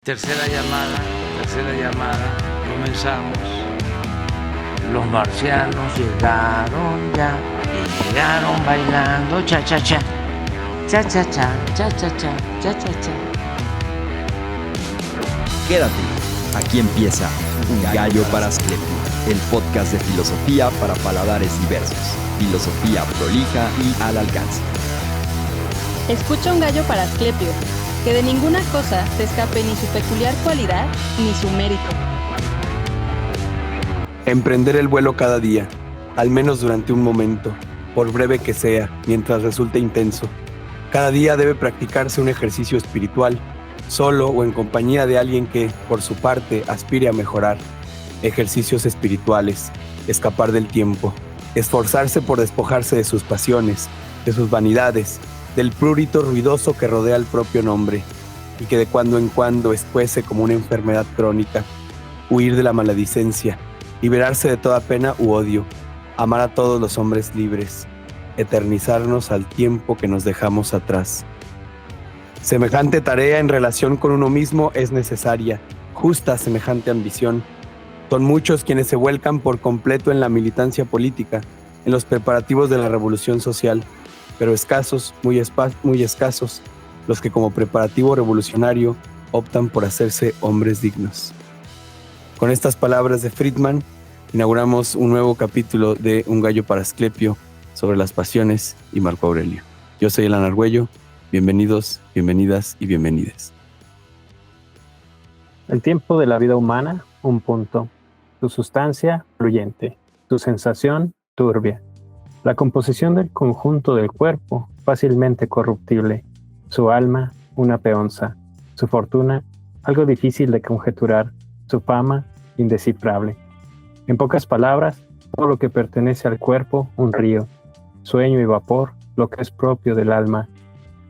Tercera llamada, comenzamos. Los marcianos llegaron ya y llegaron bailando cha cha cha, cha cha cha, cha cha cha, cha cha cha. Quédate, aquí empieza Un Gallo para Asclepio, el podcast de filosofía para paladares diversos, filosofía prolija y al alcance. Escucha Un Gallo para Asclepio, que de ninguna cosa se escape ni su peculiar cualidad ni su mérito. Emprender el vuelo cada día, al menos durante un momento, por breve que sea, mientras resulte intenso. Cada día debe practicarse un ejercicio espiritual, solo o en compañía de alguien que, por su parte, aspire a mejorar. Ejercicios espirituales, escapar del tiempo, esforzarse por despojarse de sus pasiones, de sus vanidades, del prurito ruidoso que rodea el propio nombre, y que de cuando en cuando escuece como una enfermedad crónica, huir de la maledicencia, liberarse de toda pena u odio, amar a todos los hombres libres, eternizarnos al tiempo que nos dejamos atrás. Semejante tarea en relación con uno mismo es necesaria, justa semejante ambición. Son muchos quienes se vuelcan por completo en la militancia política, en los preparativos de la revolución social, pero escasos, muy escasos, los que como preparativo revolucionario optan por hacerse hombres dignos. Con estas palabras de Friedman, inauguramos un nuevo capítulo de Un Gallo para Asclepio sobre las pasiones y Marco Aurelio. Yo soy Elan Argüello, bienvenidos, bienvenidas y bienvenides. El tiempo de la vida humana, un punto. Su sustancia, fluyente. Su sensación, turbia. La composición del conjunto del cuerpo, fácilmente corruptible. Su alma, una peonza. Su fortuna, algo difícil de conjeturar. Su fama, indescifrable. En pocas palabras, todo lo que pertenece al cuerpo, un río. Sueño y vapor, lo que es propio del alma.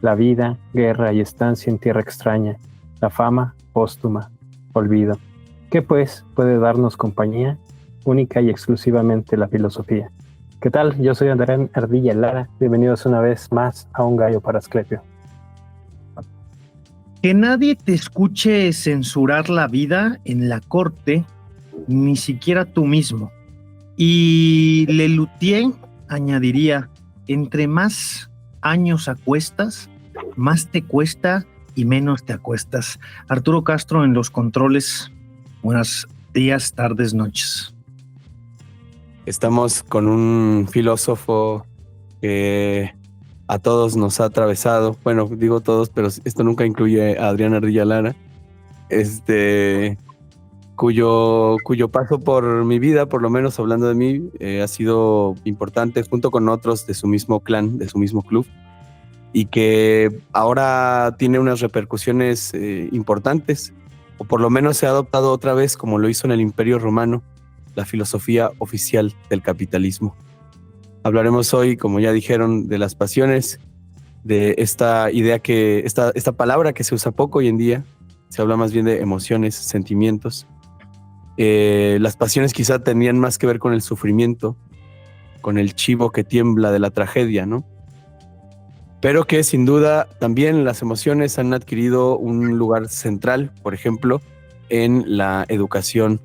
La vida, guerra y estancia en tierra extraña. La fama, póstuma. Olvido. ¿Qué pues puede darnos compañía? Única y exclusivamente la filosofía. ¿Qué tal? Yo soy Adrián Ardilla Lara. Bienvenidos una vez más a Un Gallo para Asclepio. Que nadie te escuche censurar la vida en la corte, ni siquiera tú mismo. Y Lelutier añadiría, entre más años acuestas, más te cuesta y menos te acuestas. Arturo Castro en los controles. Buenos días, tardes, noches. Estamos con un filósofo que a todos nos ha atravesado. Bueno, digo todos, pero esto nunca incluye a Adrián Ardilla Lara, cuyo paso por mi vida, por lo menos hablando de mí, ha sido importante junto con otros de su mismo clan, de su mismo club, y que ahora tiene unas repercusiones importantes, o por lo menos se ha adoptado otra vez, como lo hizo en el Imperio Romano, la filosofía oficial del capitalismo. Hablaremos hoy, como ya dijeron, de las pasiones, de esta idea esta palabra que se usa poco hoy en día, se habla más bien de emociones, sentimientos. Las pasiones quizá tenían más que ver con el sufrimiento, con el chivo que tiembla de la tragedia, ¿no? Pero que sin duda también las emociones han adquirido un lugar central, por ejemplo, en la educación,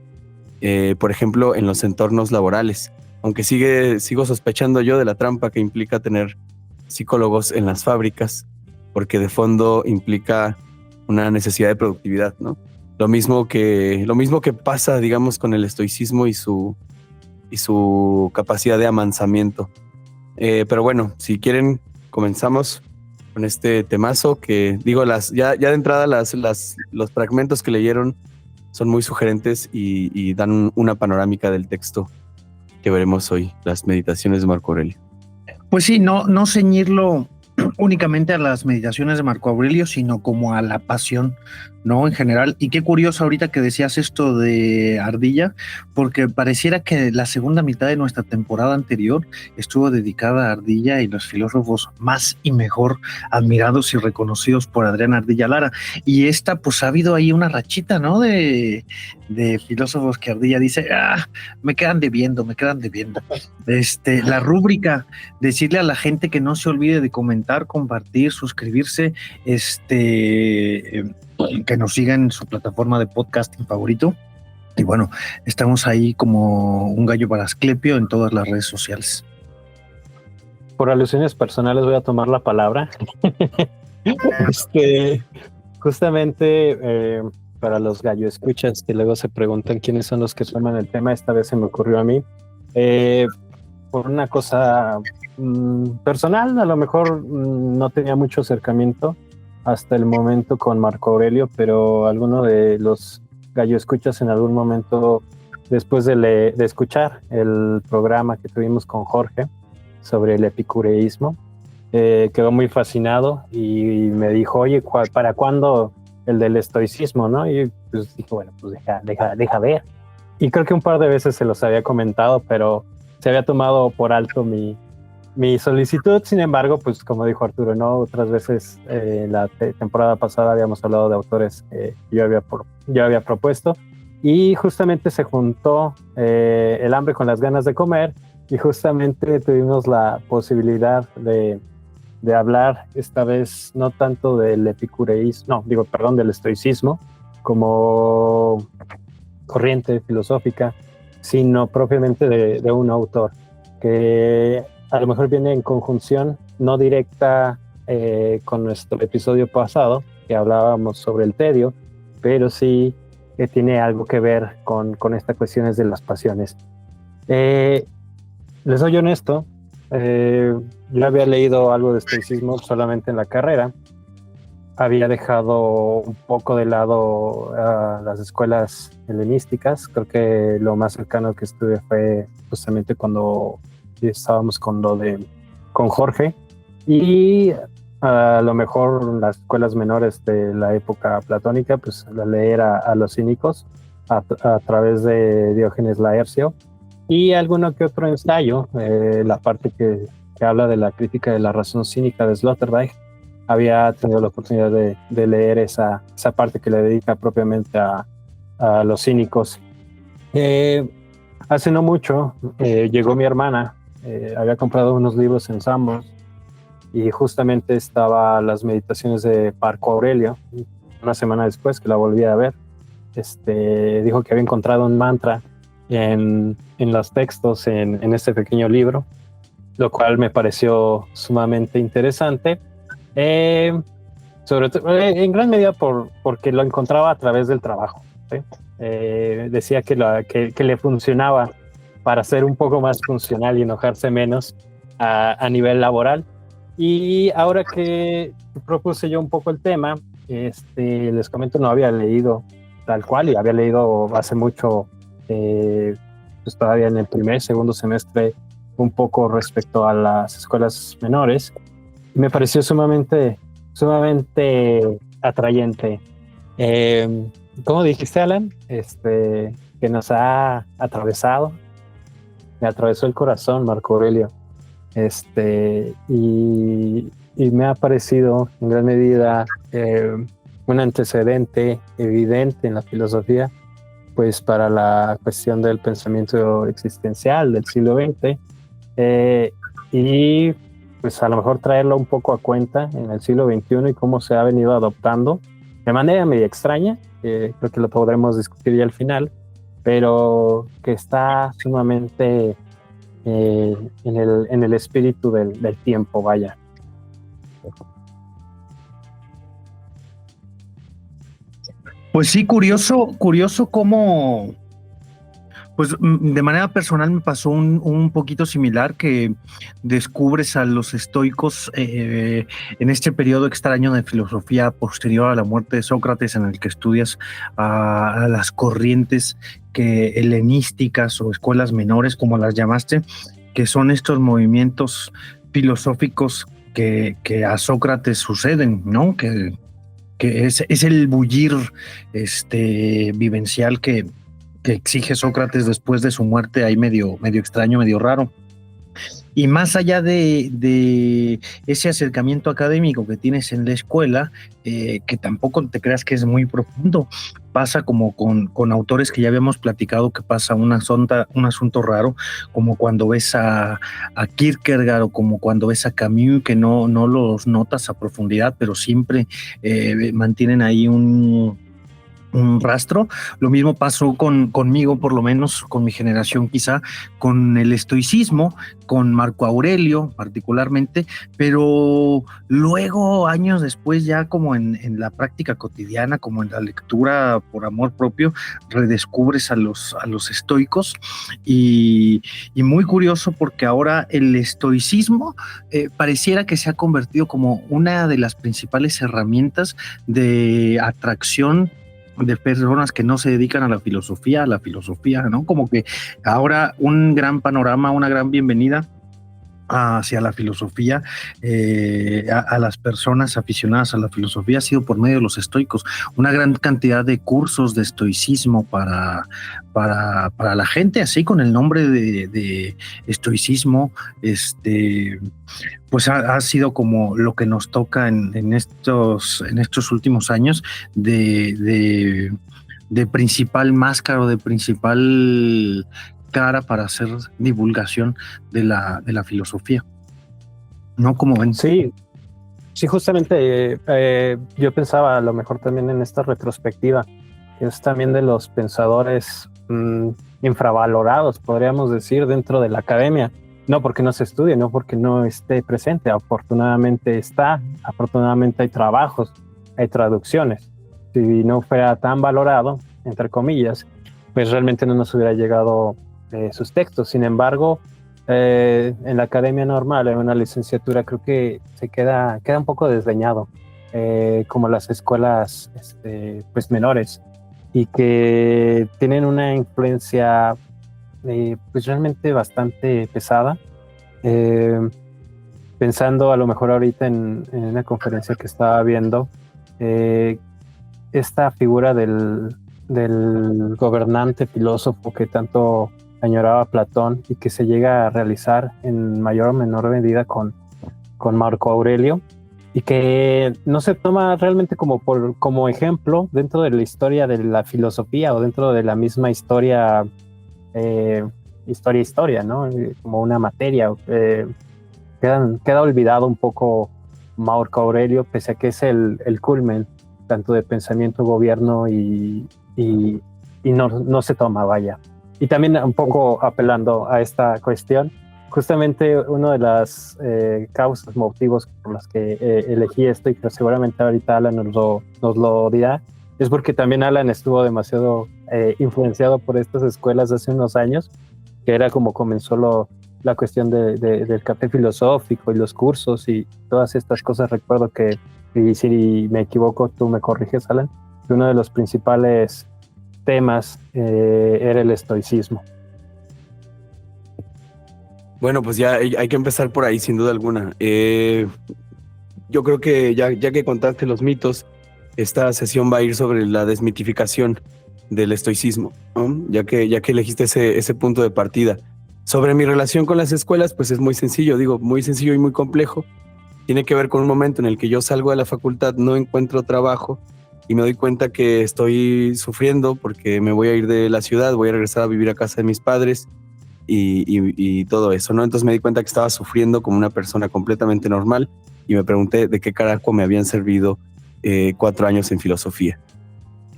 por ejemplo, en los entornos laborales. Aunque sigo sospechando yo de la trampa que implica tener psicólogos en las fábricas, porque de fondo implica una necesidad de productividad, ¿no? Lo mismo que pasa, digamos, con el estoicismo y su capacidad de amansamiento. Pero bueno, si quieren, comenzamos con este temazo que, digo, ya de entrada los fragmentos que leyeron son muy sugerentes y dan una panorámica del texto que veremos hoy, las meditaciones de Marco Aurelio. Pues sí, no ceñirlo únicamente a las meditaciones de Marco Aurelio, sino como a la pasión, ¿no? En general. Y qué curioso ahorita que decías esto de Ardilla, porque pareciera que la segunda mitad de nuestra temporada anterior estuvo dedicada a Ardilla y los filósofos más y mejor admirados y reconocidos por Adrián Ardilla Lara. Y esta, pues ha habido ahí una rachita, ¿no? De filósofos que Ardilla dice, me quedan debiendo. La rúbrica, decirle a la gente que no se olvide de comentar, compartir, suscribirse, que nos siga en su plataforma de podcasting favorito. Y bueno, estamos ahí como un gallo para Asclepio en todas las redes sociales. Por alusiones personales voy a tomar la palabra. Justamente para los gallo escuchas que luego se preguntan quiénes son los que toman el tema, esta vez se me ocurrió a mí. Por una cosa personal, a lo mejor no tenía mucho acercamiento hasta el momento con Marco Aurelio, pero alguno de los gallo escuchas en algún momento, después de escuchar el programa que tuvimos con Jorge sobre el epicureísmo, quedó muy fascinado y me dijo, oye, ¿para cuándo el del estoicismo, no? Y pues dije, bueno, pues deja ver. Y creo que un par de veces se los había comentado, pero se había tomado por alto mi solicitud. Sin embargo, pues como dijo Arturo, ¿no? Otras veces la temporada pasada habíamos hablado de autores que yo había propuesto, y justamente se juntó el hambre con las ganas de comer, y justamente tuvimos la posibilidad de hablar esta vez no tanto del epicureísmo, del estoicismo como corriente filosófica, sino propiamente de un autor que a lo mejor viene en conjunción no directa con nuestro episodio pasado, que hablábamos sobre el tedio, pero sí que tiene algo que ver con estas cuestiones de las pasiones. Les soy honesto, yo había leído algo de estoicismo solamente en la carrera, había dejado un poco de lado las escuelas helenísticas. Creo que lo más cercano que estuve fue justamente cuando estábamos con Jorge, y a lo mejor las escuelas menores de la época platónica, pues la leer a los cínicos a través de Diógenes Laercio, y alguno que otro ensayo, la parte que habla de la crítica de la razón cínica de Sloterdijk. Había tenido la oportunidad de leer esa parte que le dedica propiamente a los cínicos. Hace no mucho llegó mi hermana, había comprado unos libros en Sambors, y justamente estaba las meditaciones de Marco Aurelio. Una semana después que la volví a ver, dijo que había encontrado un mantra en los textos en este pequeño libro, lo cual me pareció sumamente interesante, sobre todo en gran medida porque lo encontraba a través del trabajo, ¿sí? Decía que le funcionaba para ser un poco más funcional y enojarse menos a nivel laboral. Y ahora que propuse yo un poco el tema, les comento, no había leído tal cual, y había leído hace mucho, pues todavía en el segundo semestre, un poco respecto a las escuelas menores. Me pareció sumamente atrayente. ¿Cómo dijiste, Alan? Que nos ha atravesado. Me atravesó el corazón, Marco Aurelio. Y me ha parecido en gran medida un antecedente evidente en la filosofía, pues para la cuestión del pensamiento existencial del siglo XX, y pues a lo mejor traerlo un poco a cuenta en el siglo XXI y cómo se ha venido adoptando de manera medio extraña, creo que lo podremos discutir ya al final, pero que está sumamente en el espíritu del tiempo, vaya. Pues sí, curioso cómo, pues de manera personal me pasó un poquito similar, que descubres a los estoicos en este periodo extraño de filosofía posterior a la muerte de Sócrates, en el que estudias a las corrientes helenísticas o escuelas menores, como las llamaste, que son estos movimientos filosóficos que a Sócrates suceden, ¿no? Que es el bullir vivencial que exige Sócrates después de su muerte, ahí medio extraño, medio raro. Y más allá de ese acercamiento académico que tienes en la escuela, que tampoco te creas que es muy profundo, pasa como con autores que ya habíamos platicado, que pasa un asunto raro, como cuando ves a Kierkegaard o como cuando ves a Camus, que no los notas a profundidad, pero siempre mantienen ahí un rastro. Lo mismo pasó conmigo, por lo menos con mi generación quizá, con el estoicismo, con Marco Aurelio particularmente, pero luego años después ya como en la práctica cotidiana, como en la lectura por amor propio, redescubres a los estoicos y muy curioso porque ahora el estoicismo pareciera que se ha convertido como una de las principales herramientas de atracción de personas que no se dedican a la filosofía, ¿no? Como que ahora un gran panorama, una gran bienvenida hacia la filosofía, a las personas aficionadas a la filosofía ha sido por medio de los estoicos. Una gran cantidad de cursos de estoicismo para la gente, así con el nombre de estoicismo, pues ha sido como lo que nos toca en estos últimos años de principal máscara o de principal cara para hacer divulgación de la filosofía. ¿No? ¿Cómo ven? Sí, justamente yo pensaba a lo mejor también en esta retrospectiva, que es también de los pensadores infravalorados, podríamos decir, dentro de la academia. No porque no se estudie, no porque no esté presente, afortunadamente está, afortunadamente hay trabajos, hay traducciones. Si no fuera tan valorado, entre comillas, pues realmente no nos hubiera llegado sus textos. Sin embargo, en la academia normal, en una licenciatura, creo que se queda un poco desdeñado, como las escuelas pues menores, y que tienen una influencia pues realmente bastante pesada. Pensando a lo mejor ahorita en una conferencia que estaba viendo, esta figura del gobernante filósofo que tanto añoraba Platón y que se llega a realizar en mayor o menor medida con Marco Aurelio, y que no se toma realmente como ejemplo dentro de la historia de la filosofía o dentro de la misma historia, ¿no? Como una materia. Queda olvidado un poco Marco Aurelio, pese a que es el culmen tanto de pensamiento, gobierno y no se toma, vaya. Y también un poco apelando a esta cuestión, justamente uno de las causas, motivos por las que elegí esto, y que seguramente ahorita Alan nos lo dirá, es porque también Alan estuvo demasiado influenciado por estas escuelas hace unos años, que era como comenzó la cuestión del café filosófico y los cursos y todas estas cosas. Recuerdo que, y si me equivoco tú me corriges, Alan, que uno de los principales temas era el estoicismo. Bueno, pues ya hay que empezar por ahí, sin duda alguna. Yo creo que ya que contaste los mitos, esta sesión va a ir sobre la desmitificación del estoicismo, ¿no? Ya que elegiste ese punto de partida. Sobre mi relación con las escuelas, pues es muy sencillo, muy sencillo y muy complejo. Tiene que ver con un momento en el que yo salgo de la facultad, no encuentro trabajo y me doy cuenta que estoy sufriendo porque me voy a ir de la ciudad, voy a regresar a vivir a casa de mis padres y todo eso, ¿no? Entonces me di cuenta que estaba sufriendo como una persona completamente normal y me pregunté de qué carajo me habían servido 4 años en filosofía.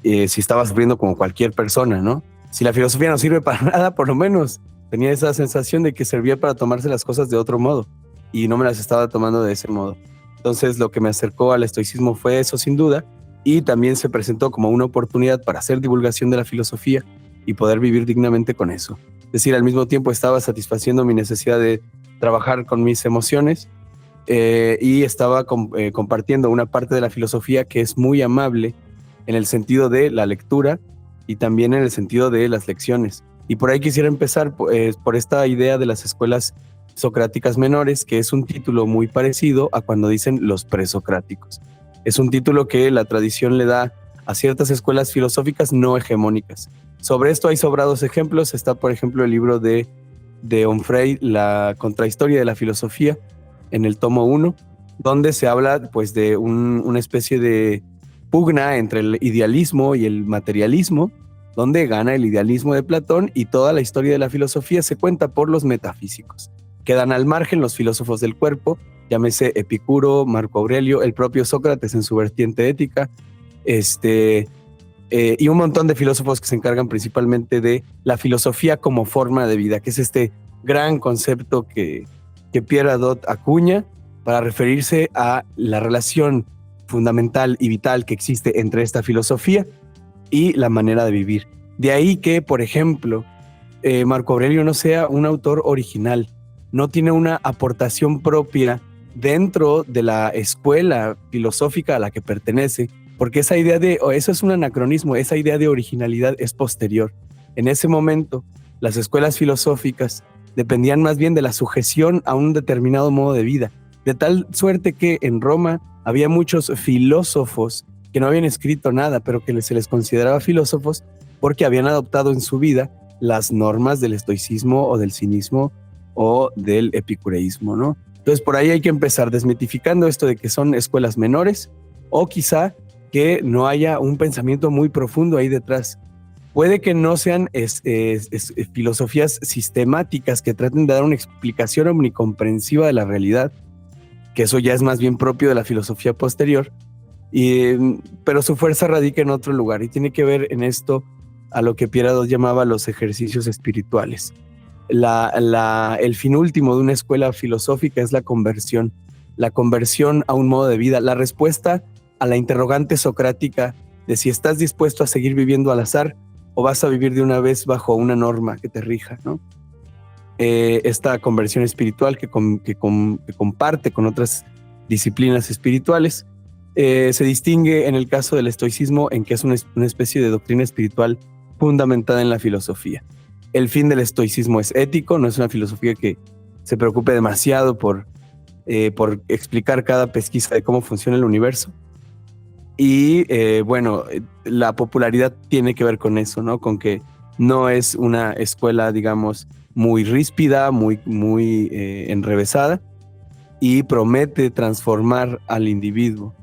Si estaba sufriendo como cualquier persona, ¿no? Si la filosofía no sirve para nada, por lo menos tenía esa sensación de que servía para tomarse las cosas de otro modo y no me las estaba tomando de ese modo. Entonces lo que me acercó al estoicismo fue eso, sin duda, y también se presentó como una oportunidad para hacer divulgación de la filosofía y poder vivir dignamente con eso. Es decir, al mismo tiempo estaba satisfaciendo mi necesidad de trabajar con mis emociones y estaba compartiendo una parte de la filosofía que es muy amable en el sentido de la lectura y también en el sentido de las lecciones. Y por ahí quisiera empezar por esta idea de las escuelas socráticas menores, que es un título muy parecido a cuando dicen los presocráticos. Es un título que la tradición le da a ciertas escuelas filosóficas no hegemónicas. Sobre esto hay sobrados ejemplos. Está, por ejemplo, el libro de de Onfray, la contrahistoria de la filosofía, en el tomo 1, donde se habla pues de una especie de pugna entre el idealismo y el materialismo, donde gana el idealismo de Platón y toda la historia de la filosofía se cuenta por los metafísicos. Quedan al margen los filósofos del cuerpo, llámese Epicuro, Marco Aurelio, el propio Sócrates en su vertiente ética, y un montón de filósofos que se encargan principalmente de la filosofía como forma de vida, que es este gran concepto que Pierre Hadot acuña para referirse a la relación fundamental y vital que existe entre esta filosofía y la manera de vivir. De ahí que, por ejemplo, Marco Aurelio no sea un autor original, no tiene una aportación propia dentro de la escuela filosófica a la que pertenece, porque esa idea eso es un anacronismo, esa idea de originalidad es posterior. En ese momento, las escuelas filosóficas dependían más bien de la sujeción a un determinado modo de vida, de tal suerte que en Roma había muchos filósofos que no habían escrito nada, pero que se les consideraba filósofos porque habían adoptado en su vida las normas del estoicismo o del cinismo o del epicureísmo, ¿no? Entonces por ahí hay que empezar desmitificando esto de que son escuelas menores o quizá que no haya un pensamiento muy profundo ahí detrás. Puede que no sean filosofías sistemáticas que traten de dar una explicación omnicomprensiva de la realidad, que eso ya es más bien propio de la filosofía posterior, pero su fuerza radica en otro lugar y tiene que ver en esto a lo que Pierre Hadot llamaba los ejercicios espirituales. El fin último de una escuela filosófica es la conversión a un modo de vida, la respuesta a la interrogante socrática de si estás dispuesto a seguir viviendo al azar o vas a vivir de una vez bajo una norma que te rija, ¿no? Esta conversión espiritual que comparte con otras disciplinas espirituales se distingue en el caso del estoicismo en que es una especie de doctrina espiritual fundamentada en la filosofía. El fin del estoicismo es ético, no es una filosofía que se preocupe demasiado por explicar cada pesquisa de cómo funciona el universo. Y la popularidad tiene que ver con eso, ¿no? Con que no es una escuela, digamos, muy ríspida, muy enrevesada, y promete transformar al individuo.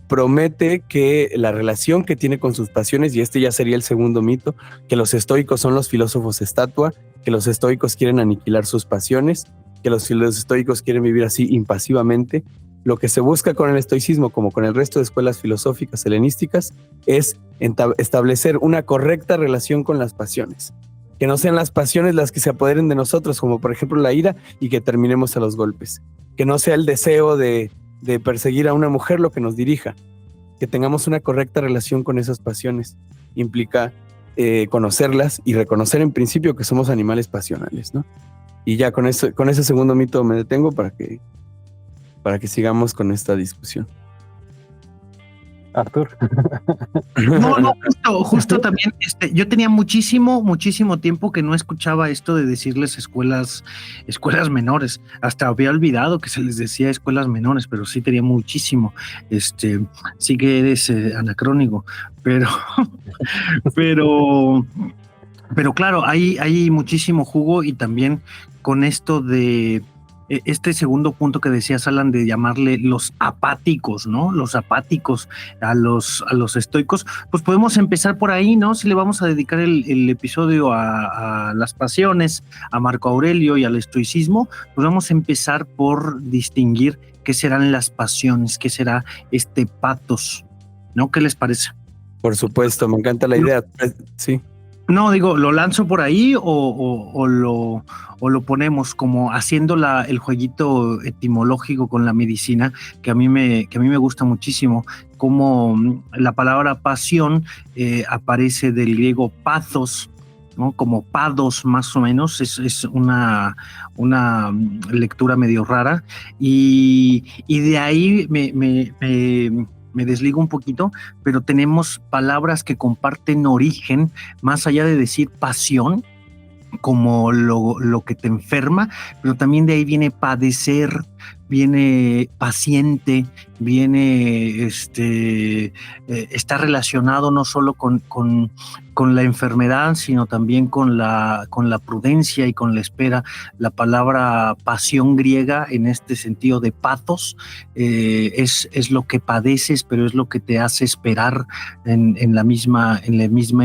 Promete que la relación que tiene con sus pasiones, y este ya sería el segundo mito, que los estoicos son los filósofos estatua, que los estoicos quieren aniquilar sus pasiones, que los estoicos quieren vivir así impasivamente. Lo que se busca con el estoicismo, como con el resto de escuelas filosóficas helenísticas, es establecer una correcta relación con las pasiones. Que no sean las pasiones las que se apoderen de nosotros, como por ejemplo la ira, y que terminemos a los golpes. Que no sea el deseo de perseguir a una mujer lo que nos dirija. Que tengamos una correcta relación con esas pasiones. Implica conocerlas y reconocer en principio que somos animales pasionales, ¿no? Y ya con ese segundo mito me detengo para que sigamos con esta discusión. Artur. No, justo también, yo tenía muchísimo tiempo que no escuchaba esto de decirles escuelas menores. Hasta había olvidado que se les decía escuelas menores, pero sí tenía muchísimo. Sí que eres anacrónico, pero claro, hay muchísimo jugo, y también con esto de este segundo punto que decías, Alan, de llamarle los apáticos, ¿no? Los apáticos a los estoicos, pues podemos empezar por ahí, ¿no? Si le vamos a dedicar el episodio a las pasiones, a Marco Aurelio y al estoicismo, pues vamos a empezar por distinguir qué serán las pasiones, qué será este pathos, ¿no? ¿Qué les parece? Por supuesto, me encanta la idea. Sí. No, digo, ¿lo lanzo por ahí o lo ponemos como haciendo el jueguito etimológico con la medicina, que a mí me gusta muchísimo, como la palabra pasión aparece del griego pathos, ¿no? Como pados más o menos, es una lectura medio rara, y de ahí me desligo un poquito, pero tenemos palabras que comparten origen, más allá de decir pasión, como lo que te enferma, pero también de ahí viene padecer, viene paciente, viene, está relacionado no solo con la enfermedad, sino también con la prudencia y con la espera. La palabra pasión griega, en este sentido de pathos, es lo que padeces, pero es lo que te hace esperar en la misma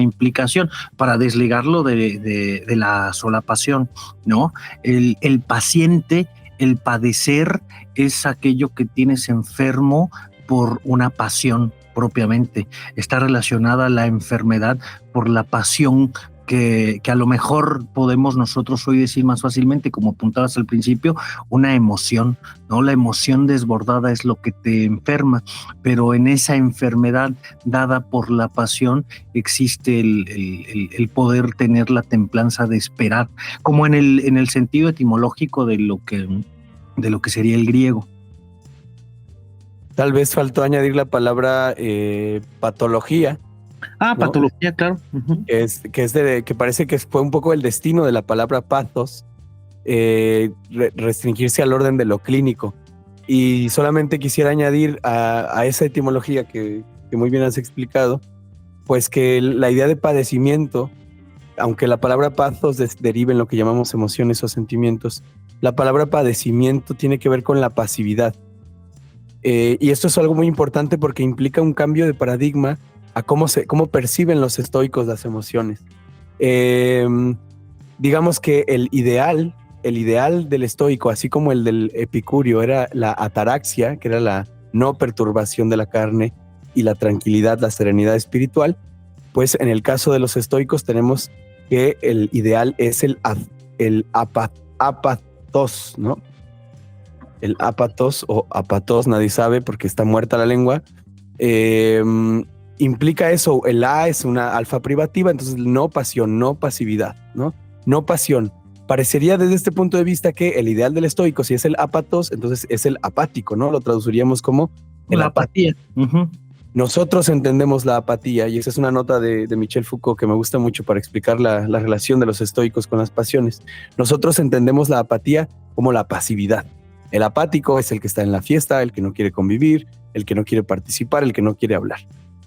implicación, para desligarlo de la sola pasión, ¿no? El paciente, el padecer, es aquello que tienes enfermo por una pasión propiamente. Está relacionada a la enfermedad por la pasión que a lo mejor podemos nosotros hoy decir más fácilmente, como apuntabas al principio, una emoción, ¿no? La emoción desbordada es lo que te enferma, pero en esa enfermedad dada por la pasión existe el poder tener la templanza de esperar, como en el sentido etimológico de lo que sería el griego. Tal vez faltó añadir la palabra patología. Ah, ¿no? patología, claro. Uh-huh. Que parece que fue un poco el destino de la palabra pathos, restringirse al orden de lo clínico. Y solamente quisiera añadir a esa etimología que muy bien has explicado, pues que la idea de padecimiento, aunque la palabra pathos deriva en lo que llamamos emociones o sentimientos, la palabra padecimiento tiene que ver con la pasividad. Y esto es algo muy importante porque implica un cambio de paradigma a cómo perciben los estoicos las emociones. Digamos que el ideal del estoico, así como el del epicurio, era la ataraxia, que era la no perturbación de la carne, y la tranquilidad, la serenidad espiritual. Pues en el caso de los estoicos tenemos que el ideal es el apatos, ¿no? El apatos o apatos, nadie sabe porque está muerta la lengua. Implica eso, el A es una alfa privativa, entonces no pasión, no pasividad, ¿no? No pasión. Parecería desde este punto de vista que el ideal del estoico, si es el apatos, entonces es el apático, ¿no? Lo traduciríamos como la apatía. Uh-huh. Nosotros entendemos la apatía, y esa es una nota de Michel Foucault que me gusta mucho para explicar la relación de los estoicos con las pasiones. Nosotros entendemos la apatía como la pasividad. El apático es el que está en la fiesta, el que no quiere convivir, el que no quiere participar, el que no quiere hablar.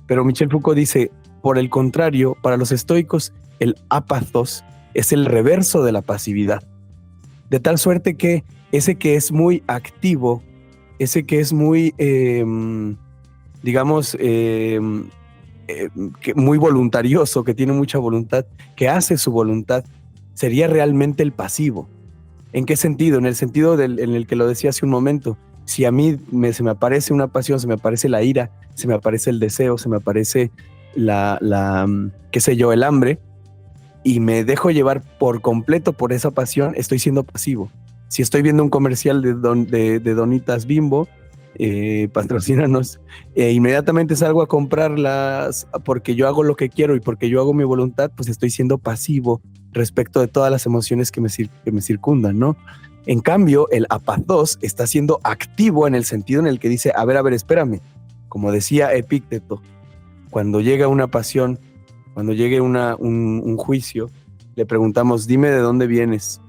Pero Michel Foucault dice, por el contrario, para los estoicos, el apathos es el reverso de la pasividad. De tal suerte que ese que es muy activo, ese que es muy, muy voluntarioso, que tiene mucha voluntad, que hace su voluntad, sería realmente el pasivo. ¿En qué sentido? En el sentido en el que lo decía hace un momento. Si a mí se me aparece una pasión, se me aparece la ira, se me aparece el deseo, se me aparece el hambre, y me dejo llevar por completo por esa pasión, estoy siendo pasivo. Si estoy viendo un comercial de Donitas Bimbo, patrocínanos, inmediatamente salgo a comprarlas porque yo hago lo que quiero y porque yo hago mi voluntad, pues estoy siendo pasivo respecto de todas las emociones que me circundan, ¿no? En cambio, el apathos está siendo activo en el sentido en el que dice, a ver, espérame. Como decía Epícteto, cuando llega una pasión, cuando llegue un juicio, le preguntamos, dime de dónde vienes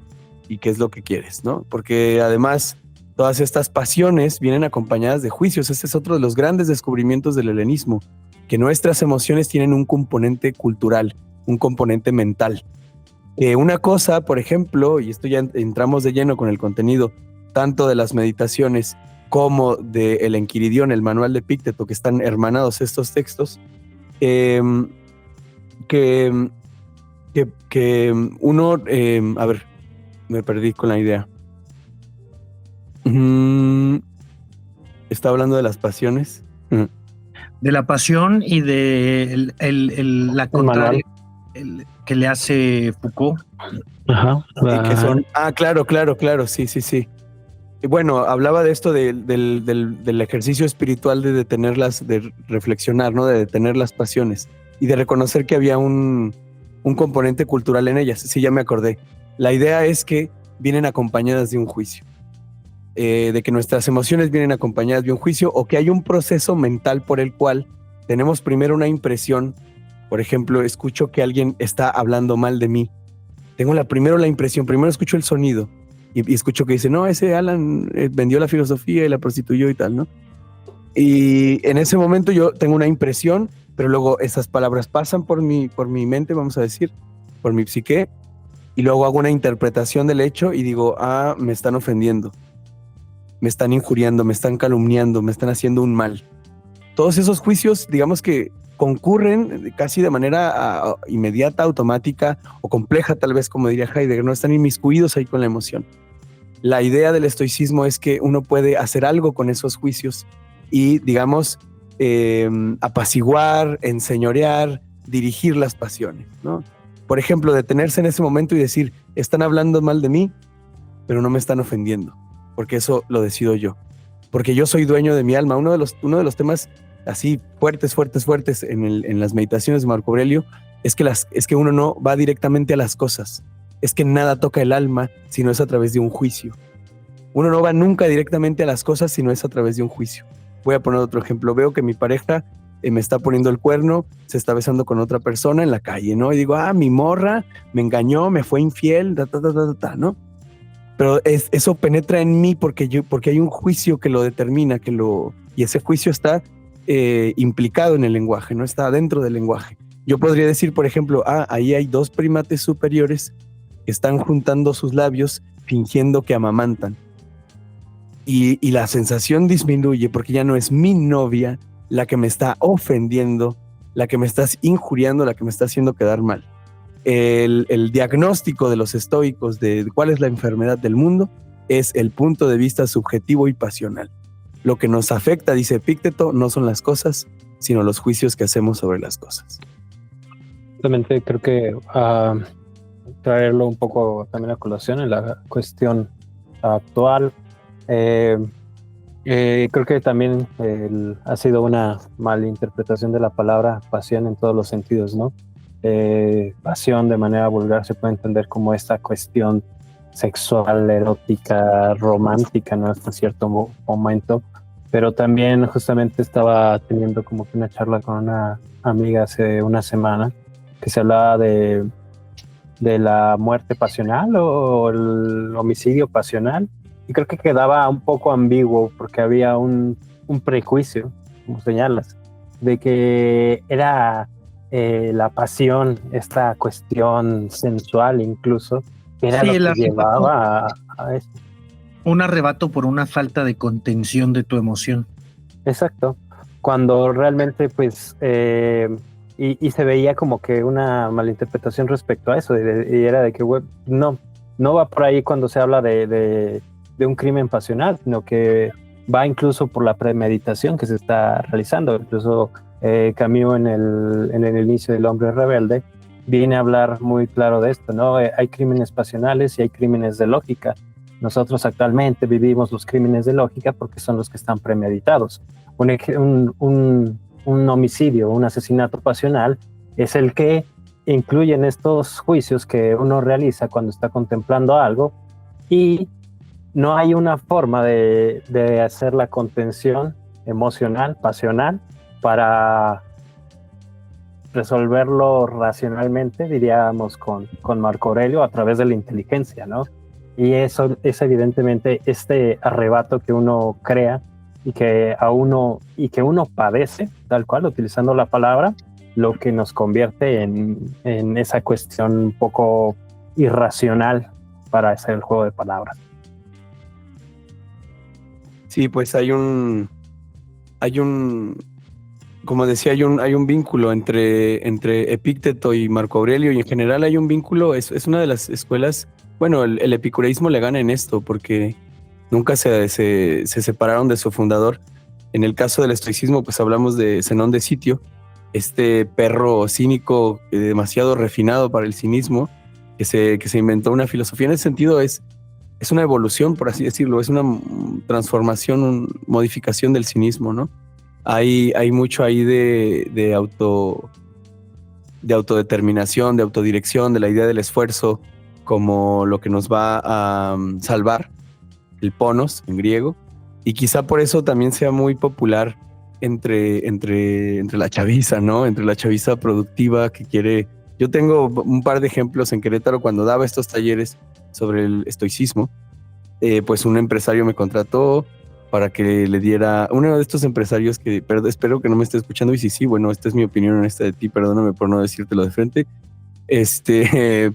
y qué es lo que quieres, ¿no? Porque además, todas estas pasiones vienen acompañadas de juicios. Este es otro de los grandes descubrimientos del helenismo, que nuestras emociones tienen un componente cultural, un componente mental. Una cosa, por ejemplo, y esto ya entramos de lleno con el contenido tanto de las meditaciones como del Enquiridión, el manual de Epícteto, que están hermanados estos textos, que uno, a ver, me perdí con la idea. Está hablando de las pasiones. De la pasión y de la contraria que le hace Foucault. Ajá. Que son, claro, sí. Y bueno, hablaba de esto del ejercicio espiritual de detenerlas, de reflexionar, ¿no? De detener las pasiones y de reconocer que había un componente cultural en ellas. Sí, ya me acordé. La idea es que vienen acompañadas de un juicio. De que nuestras emociones vienen acompañadas de un juicio, o que hay un proceso mental por el cual tenemos primero una impresión. Por ejemplo, escucho que alguien está hablando mal de mí. Tengo primero la impresión, primero escucho el sonido, y escucho que dice, no, ese Alan vendió la filosofía y la prostituyó y tal, ¿no? Y en ese momento yo tengo una impresión, pero luego esas palabras pasan por mi mente, vamos a decir, por mi psique, y luego hago una interpretación del hecho y digo, me están ofendiendo, me están injuriando, me están calumniando, me están haciendo un mal. Todos esos juicios, digamos que concurren casi de manera inmediata, automática o compleja, tal vez, como diría Heidegger, no están inmiscuidos ahí con la emoción. La idea del estoicismo es que uno puede hacer algo con esos juicios y, digamos, apaciguar, enseñorear, dirigir las pasiones, ¿no? Por ejemplo, detenerse en ese momento y decir, están hablando mal de mí, pero no me están ofendiendo, porque eso lo decido yo, porque yo soy dueño de mi alma. Uno de los temas así fuertes en las meditaciones de Marco Aurelio es que uno no va directamente a las cosas, es que nada toca el alma si no es a través de un juicio. Uno no va nunca directamente a las cosas si no es a través de un juicio. Voy a poner otro ejemplo. Veo que mi pareja me está poniendo el cuerno, se está besando con otra persona en la calle, ¿no? Y digo, mi morra me engañó, me fue infiel, ¿no? Pero eso penetra en mí porque hay un juicio que lo determina, y ese juicio está implicado en el lenguaje, no está dentro del lenguaje. Yo podría decir, por ejemplo, ahí hay dos primates superiores que están juntando sus labios fingiendo que amamantan. Y la sensación disminuye porque ya no es mi novia la que me está ofendiendo, la que me está injuriando, la que me está haciendo quedar mal. El diagnóstico de los estoicos de cuál es la enfermedad del mundo es el punto de vista subjetivo y pasional. Lo que nos afecta, dice Epícteto, no son las cosas, sino los juicios que hacemos sobre las cosas. Realmente creo que traerlo un poco también a colación en la cuestión actual. Creo que también ha sido una malinterpretación de la palabra pasión en todos los sentidos, ¿no? Pasión de manera vulgar se puede entender como esta cuestión sexual, erótica, romántica, ¿no? Hasta cierto momento, pero también justamente estaba teniendo como que una charla con una amiga hace una semana que se hablaba de la muerte pasional o el homicidio pasional, y creo que quedaba un poco ambiguo porque había un prejuicio, como señalas, de que era la pasión, esta cuestión sensual incluso, era lo que llevaba a eso. Un arrebato por una falta de contención de tu emoción. Exacto, cuando realmente pues y se veía como que una malinterpretación respecto a eso, y era de que no va por ahí cuando se habla de un crimen pasional, sino que va incluso por la premeditación que se está realizando. Incluso Camus en el inicio del Hombre Rebelde viene a hablar muy claro de esto, ¿no? Hay crímenes pasionales y hay crímenes de lógica. Nosotros actualmente vivimos los crímenes de lógica porque son los que están premeditados. Un homicidio, un asesinato pasional es el que incluye en estos juicios que uno realiza cuando está contemplando algo, y no hay una forma de hacer la contención emocional, pasional, para resolverlo racionalmente, diríamos con Marco Aurelio, a través de la inteligencia, ¿no? Y eso es evidentemente este arrebato que uno crea y que uno padece, tal cual, utilizando la palabra, lo que nos convierte en esa cuestión un poco irracional para hacer el juego de palabras. Sí, pues hay un, como decía, hay un vínculo entre Epícteto y Marco Aurelio, y en general hay un vínculo, es una de las escuelas. Bueno, el epicureísmo le gana en esto porque nunca se separaron de su fundador. En el caso del estoicismo, pues hablamos de Zenón de Sitio, este perro cínico demasiado refinado para el cinismo, que se inventó una filosofía. En ese sentido es una evolución, por así decirlo, es una transformación, una modificación del cinismo, ¿no? Hay mucho ahí de autodeterminación, de autodirección, de la idea del esfuerzo como lo que nos va a salvar, el ponos en griego, y quizá por eso también sea muy popular entre la chaviza, ¿no? Entre la chaviza productiva que quiere. Yo tengo un par de ejemplos en Querétaro cuando daba estos talleres sobre el estoicismo. pues un empresario me contrató para que le diera, uno de estos empresarios que, espero que no me esté escuchando, y sí, bueno, esta es mi opinión honesta de ti, perdóname por no decírtelo de frente,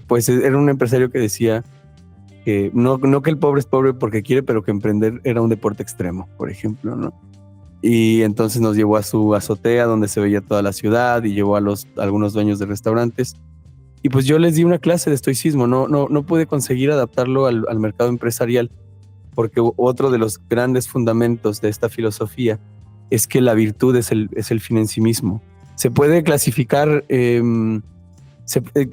pues era un empresario que decía que no que el pobre es pobre porque quiere, pero que emprender era un deporte extremo, por ejemplo, ¿no? Y entonces nos llevó a su azotea donde se veía toda la ciudad y llevó a algunos dueños de restaurantes. Y pues yo les di una clase de estoicismo, no pude conseguir adaptarlo al mercado empresarial, porque otro de los grandes fundamentos de esta filosofía es que la virtud es el fin en sí mismo. Se puede clasificar que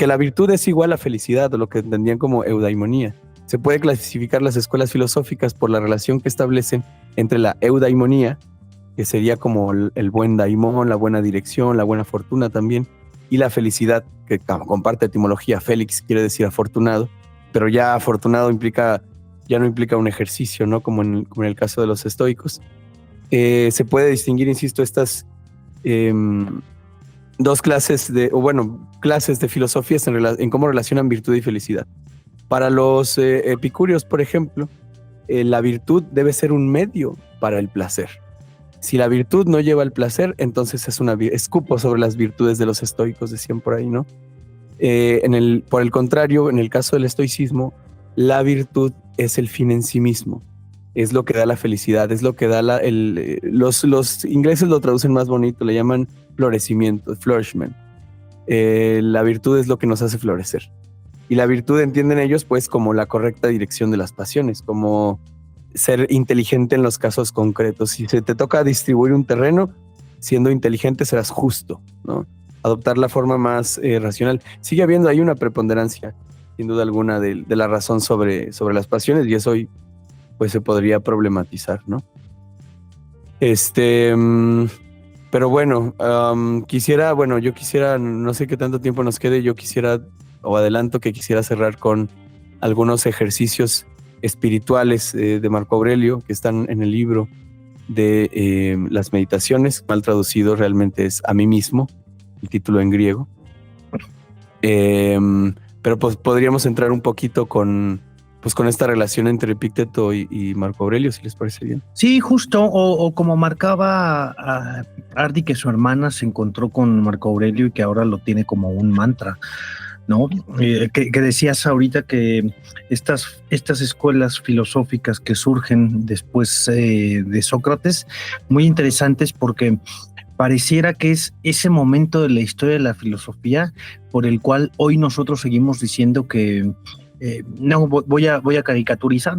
la virtud es igual a felicidad, o lo que entendían como eudaimonía. Se puede clasificar las escuelas filosóficas por la relación que establecen entre la eudaimonía, que sería como el buen daimón, la buena dirección, la buena fortuna también, y la felicidad, que comparte etimología. Félix quiere decir afortunado, pero ya afortunado ya no implica un ejercicio, ¿no? Como en el caso de los estoicos. Se puede distinguir, insisto, estas dos clases clases de filosofías en cómo relacionan virtud y felicidad. Para los epicúreos, por ejemplo, la virtud debe ser un medio para el placer. Si la virtud no lleva al placer, entonces escupo sobre las virtudes de los estoicos, decían por ahí, ¿no? Por el contrario, en el caso del estoicismo, la virtud es el fin en sí mismo, es lo que da la felicidad, es lo que da los ingleses lo traducen más bonito, le llaman florecimiento, flourishment. La virtud es lo que nos hace florecer. Y la virtud entienden ellos pues como la correcta dirección de las pasiones, como ser inteligente en los casos concretos. Si se te toca distribuir un terreno, siendo inteligente serás justo, ¿no? Adoptar la forma más racional. Sigue habiendo ahí una preponderancia, sin duda alguna, de la razón sobre las pasiones, y eso hoy pues se podría problematizar, ¿no? Pero bueno, yo quisiera, no sé qué tanto tiempo nos quede, quisiera cerrar con algunos ejercicios espirituales de Marco Aurelio que están en el libro de las meditaciones. Mal traducido realmente es a mí mismo, el título en griego. Pero pues podríamos entrar un poquito con esta relación entre Epicteto y Marco Aurelio, si les parece bien. Sí, justo, o como marcaba a Ardi, que su hermana se encontró con Marco Aurelio y que ahora lo tiene como un mantra, ¿no? Que decías ahorita que estas escuelas filosóficas que surgen después de Sócrates, muy interesantes porque pareciera que es ese momento de la historia de la filosofía por el cual hoy nosotros seguimos diciendo que no voy a caricaturizar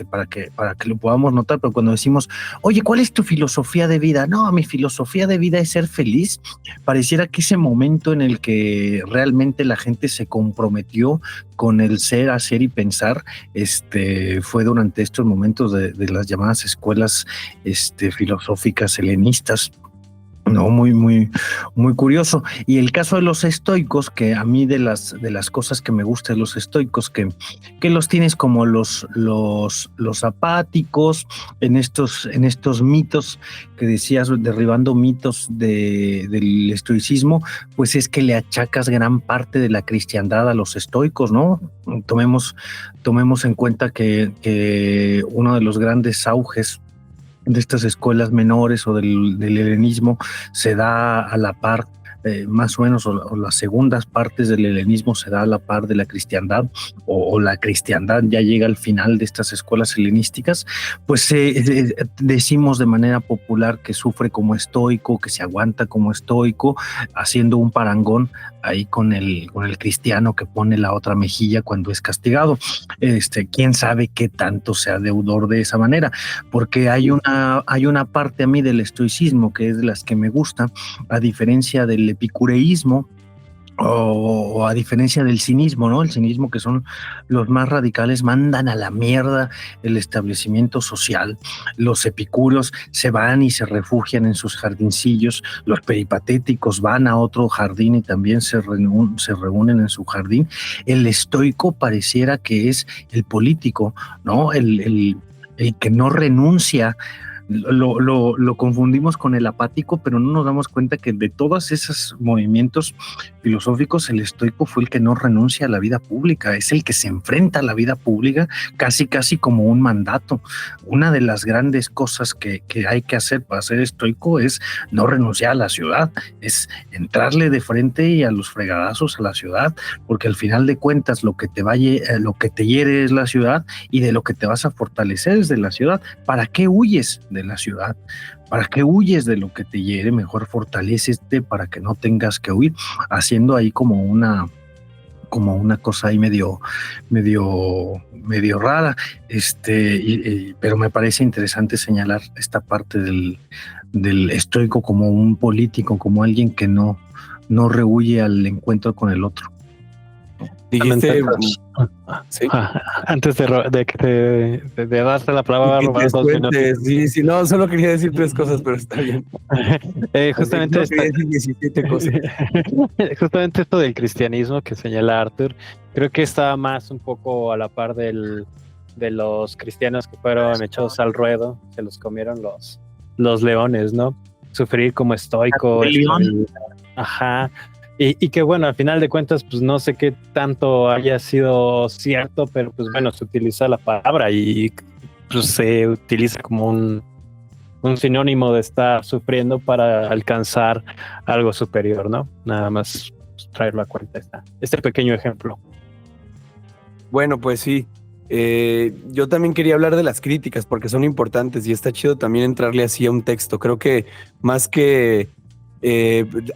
para que lo podamos notar, pero cuando decimos, oye, ¿cuál es tu filosofía de vida? No, mi filosofía de vida es ser feliz. Pareciera que ese momento en el que realmente la gente se comprometió con el ser, hacer y pensar, fue durante estos momentos de las llamadas escuelas filosóficas helenistas. No, muy, muy, muy curioso. Y el caso de los estoicos, que a mí de las cosas que me gustan de los estoicos, que los tienes como los apáticos, en estos mitos que decías, derribando mitos del estoicismo, pues es que le achacas gran parte de la cristiandad a los estoicos, ¿no? Tomemos en cuenta que uno de los grandes auges de estas escuelas menores o del helenismo se da a la par, más o menos, o las segundas partes del helenismo se da a la par de la cristiandad, o la cristiandad ya llega al final de estas escuelas helenísticas, pues decimos de manera popular que sufre como estoico, que se aguanta como estoico, haciendo un parangón ahí con el cristiano que pone la otra mejilla cuando es castigado. Quién sabe qué tanto sea deudor de esa manera, porque hay una parte a mí del estoicismo que es de las que me gusta, a diferencia del epicureísmo o a diferencia del cinismo, ¿no? El cinismo, que son los más radicales, mandan a la mierda el establecimiento social. Los epicúreos se van y se refugian en sus jardincillos. Los peripatéticos van a otro jardín y también se reúnen en su jardín. El estoico pareciera que es el político, ¿no? El que no renuncia lo confundimos con el apático, pero no nos damos cuenta que de todos esos movimientos filosóficos, el estoico fue el que no renuncia a la vida pública, es el que se enfrenta a la vida pública casi como un mandato. Una de las grandes cosas que hay que hacer para ser estoico es no renunciar a la ciudad, es entrarle de frente y a los fregadazos a la ciudad, porque al final de cuentas lo que te hiere es la ciudad, y de lo que te vas a fortalecer es de la ciudad. ¿Para qué huyes de la ciudad? ¿Para qué huyes de lo que te hiere? Mejor fortalécete para que no tengas que huir, haciendo ahí como una cosa ahí medio rara, pero me parece interesante señalar esta parte del estoico como un político, como alguien que no rehuye al encuentro con el otro. Dijiste, ¿sí? Antes de darte la palabra, robar 2 minutos. Sí, no, solo quería decir 3 cosas, pero está bien. Justamente quería decir 17 cosas. Justamente esto del cristianismo que señala Arthur, creo que está más un poco a la par de los cristianos que fueron echados al ruedo, se los comieron los leones, ¿no? Sufrir como estoico. Ajá. Y que bueno, al final de cuentas, pues no sé qué tanto haya sido cierto, pero pues bueno, se utiliza la palabra y pues se utiliza como un sinónimo de estar sufriendo para alcanzar algo superior, ¿no? Nada más pues, traerlo a cuenta este pequeño ejemplo. Bueno, pues sí. Yo también quería hablar de las críticas porque son importantes y está chido también entrarle así a un texto. Creo que más que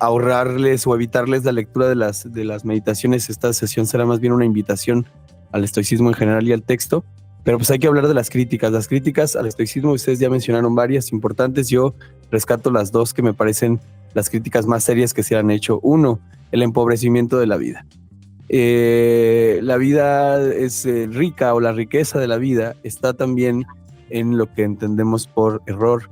ahorrarles o evitarles la lectura de las meditaciones, esta sesión será más bien una invitación al estoicismo en general y al texto, pero pues hay que hablar de las críticas al estoicismo. Ustedes ya mencionaron varias importantes, yo rescato las 2 que me parecen las críticas más serias que se han hecho. 1, el empobrecimiento de la vida. La vida es rica, o la riqueza de la vida está también en lo que entendemos por error,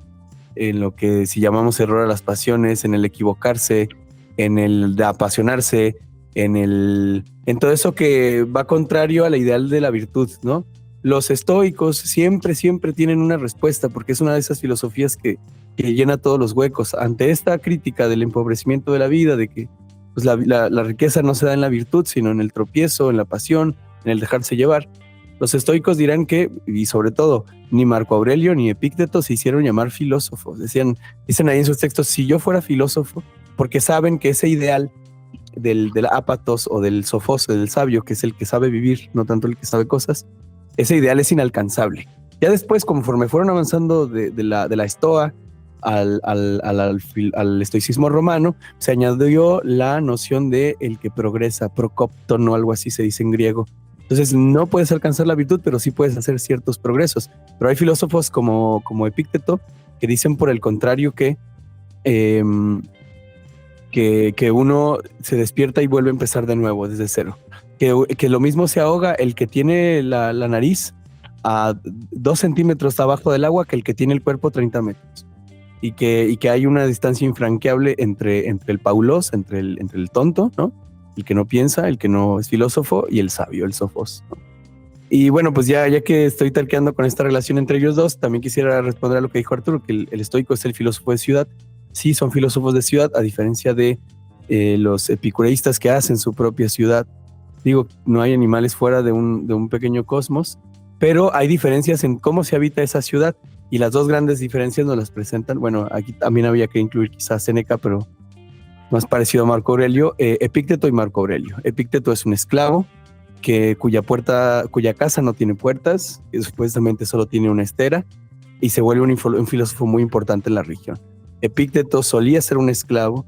en lo que si llamamos error a las pasiones, en el equivocarse, en el de apasionarse, en todo eso que va contrario al ideal de la virtud, ¿no? Los estoicos siempre tienen una respuesta, porque es una de esas filosofías que llena todos los huecos. Ante esta crítica del empobrecimiento de la vida, de que pues, la riqueza no se da en la virtud, sino en el tropiezo, en la pasión, en el dejarse llevar, los estoicos dirán que, y sobre todo, ni Marco Aurelio ni Epícteto se hicieron llamar filósofos. Dicen ahí en sus textos, si yo fuera filósofo, porque saben que ese ideal del ápatos o del sofos, del sabio, que es el que sabe vivir, no tanto el que sabe cosas, ese ideal es inalcanzable. Ya después, conforme fueron avanzando de la estoa al estoicismo romano, se añadió la noción de el que progresa, procopton o algo así se dice en griego. Entonces no puedes alcanzar la virtud, pero sí puedes hacer ciertos progresos. Pero hay filósofos como Epícteto que dicen por el contrario que uno se despierta y vuelve a empezar de nuevo desde cero. Que lo mismo se ahoga el que tiene la nariz a 2 centímetros abajo del agua que el que tiene el cuerpo 30 metros. Y que hay una distancia infranqueable entre el paulos, entre el tonto, ¿no? El que no piensa, el que no es filósofo, y el sabio, el sofos, ¿no? Y bueno, pues ya que estoy talqueando con esta relación entre ellos dos, también quisiera responder a lo que dijo Arturo, que el estoico es el filósofo de ciudad. Sí, son filósofos de ciudad, a diferencia de los epicureístas que hacen su propia ciudad. Digo, no hay animales fuera de un pequeño cosmos, pero hay diferencias en cómo se habita esa ciudad, y las 2 grandes diferencias nos las presentan. Bueno, aquí también había que incluir quizás Séneca, pero más parecido a Marco Aurelio, Epícteto y Marco Aurelio. Epícteto es un esclavo cuya casa no tiene puertas, que supuestamente solo tiene una estera, y se vuelve un filósofo muy importante en la región. Epícteto solía ser un esclavo,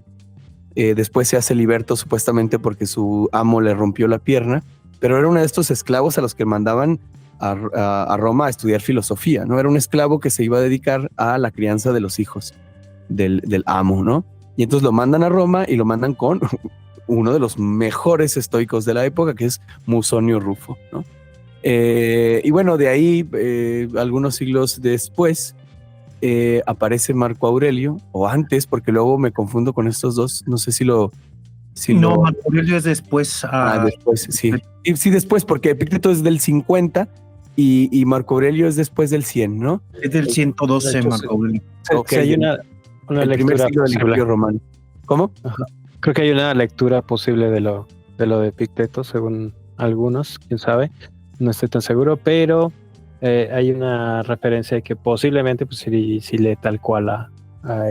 después se hace liberto supuestamente porque su amo le rompió la pierna, pero era uno de estos esclavos a los que mandaban a Roma a estudiar filosofía, ¿no? Era un esclavo que se iba a dedicar a la crianza de los hijos del amo, ¿no? Y entonces lo mandan a Roma y lo mandan con uno de los mejores estoicos de la época, que es Musonio Rufo, ¿no? Y bueno, de ahí, algunos siglos después, aparece Marco Aurelio, o antes, porque luego me confundo con estos dos, no sé si no, Marco Aurelio es después. Después, sí. Sí, después, porque Epícteto es del 50 y Marco Aurelio es después del 100, ¿no? Es del 112, De hecho, Marco Aurelio. Sí, hay una el primer lectura siglo del posible. Imperio Romano. ¿Cómo? Ajá. Creo que hay una lectura posible de lo de Epicteto, según algunos, quién sabe, no estoy tan seguro, pero hay una referencia que posiblemente pues sí lee tal cual a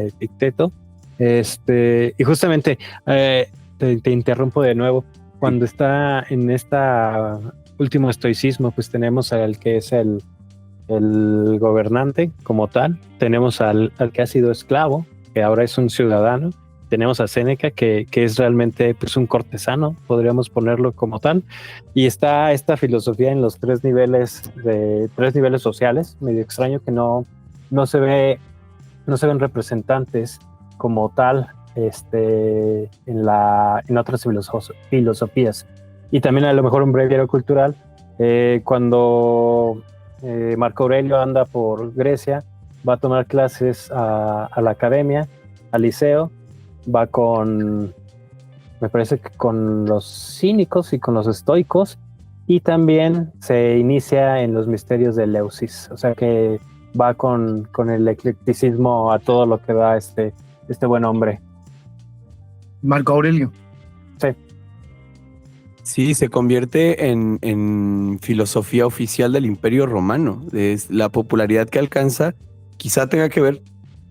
Epicteto. Y justamente te interrumpo de nuevo. Cuando está en esta último estoicismo, pues tenemos al que es el gobernante como tal, tenemos al que ha sido esclavo, que ahora es un ciudadano, tenemos a Séneca, que es realmente pues, un cortesano, podríamos ponerlo como tal, y está esta filosofía en los tres niveles sociales. Medio extraño que no se ven representantes como tal en otras filosofías. Y también a lo mejor un breviario cultural, cuando Marco Aurelio anda por Grecia, va a tomar clases a la academia, al liceo, va me parece que con los cínicos y con los estoicos, y también se inicia en los misterios de Eleusis, o sea que va con el eclecticismo a todo lo que da este buen hombre. Marco Aurelio. Sí. Sí, se convierte en filosofía oficial del Imperio Romano. La popularidad que alcanza quizá tenga que ver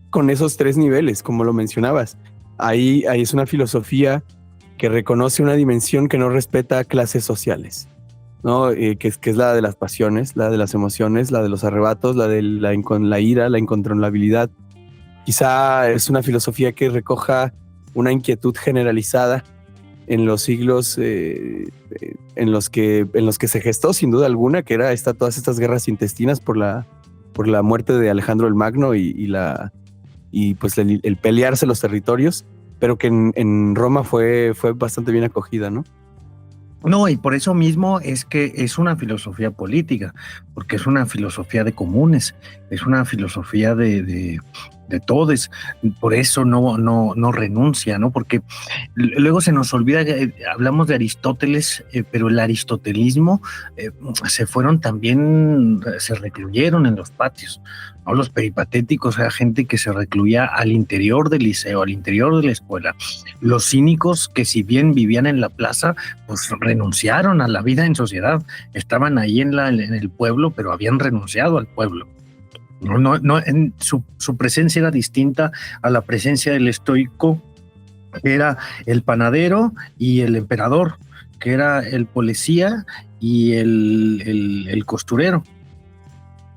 con esos tres niveles, como lo mencionabas. Ahí es una filosofía que reconoce una dimensión que no respeta clases sociales, ¿no? Que es la de las pasiones, la de las emociones, la de los arrebatos, la de la ira, la incontrolabilidad. Quizá es una filosofía que recoja una inquietud generalizada en los siglos en los que se gestó sin duda alguna, que era todas estas guerras intestinas por la muerte de Alejandro el Magno y pues el pelearse los territorios, pero que en Roma fue bastante bien acogida, ¿no? No, y por eso mismo es que es una filosofía política, porque es una filosofía de comunes, es una filosofía de todes. Por eso no renuncia, ¿no? Porque luego se nos olvida que hablamos de Aristóteles, pero el aristotelismo se recluyeron en los patios, ¿no? Los peripatéticos era gente que se recluía al interior del liceo, al interior de la escuela. Los cínicos, que si bien vivían en la plaza, pues renunciaron a la vida en sociedad. Estaban ahí en el pueblo, pero habían renunciado al pueblo. Su presencia era distinta a la presencia del estoico, que era el panadero y el emperador, que era el policía y el costurero.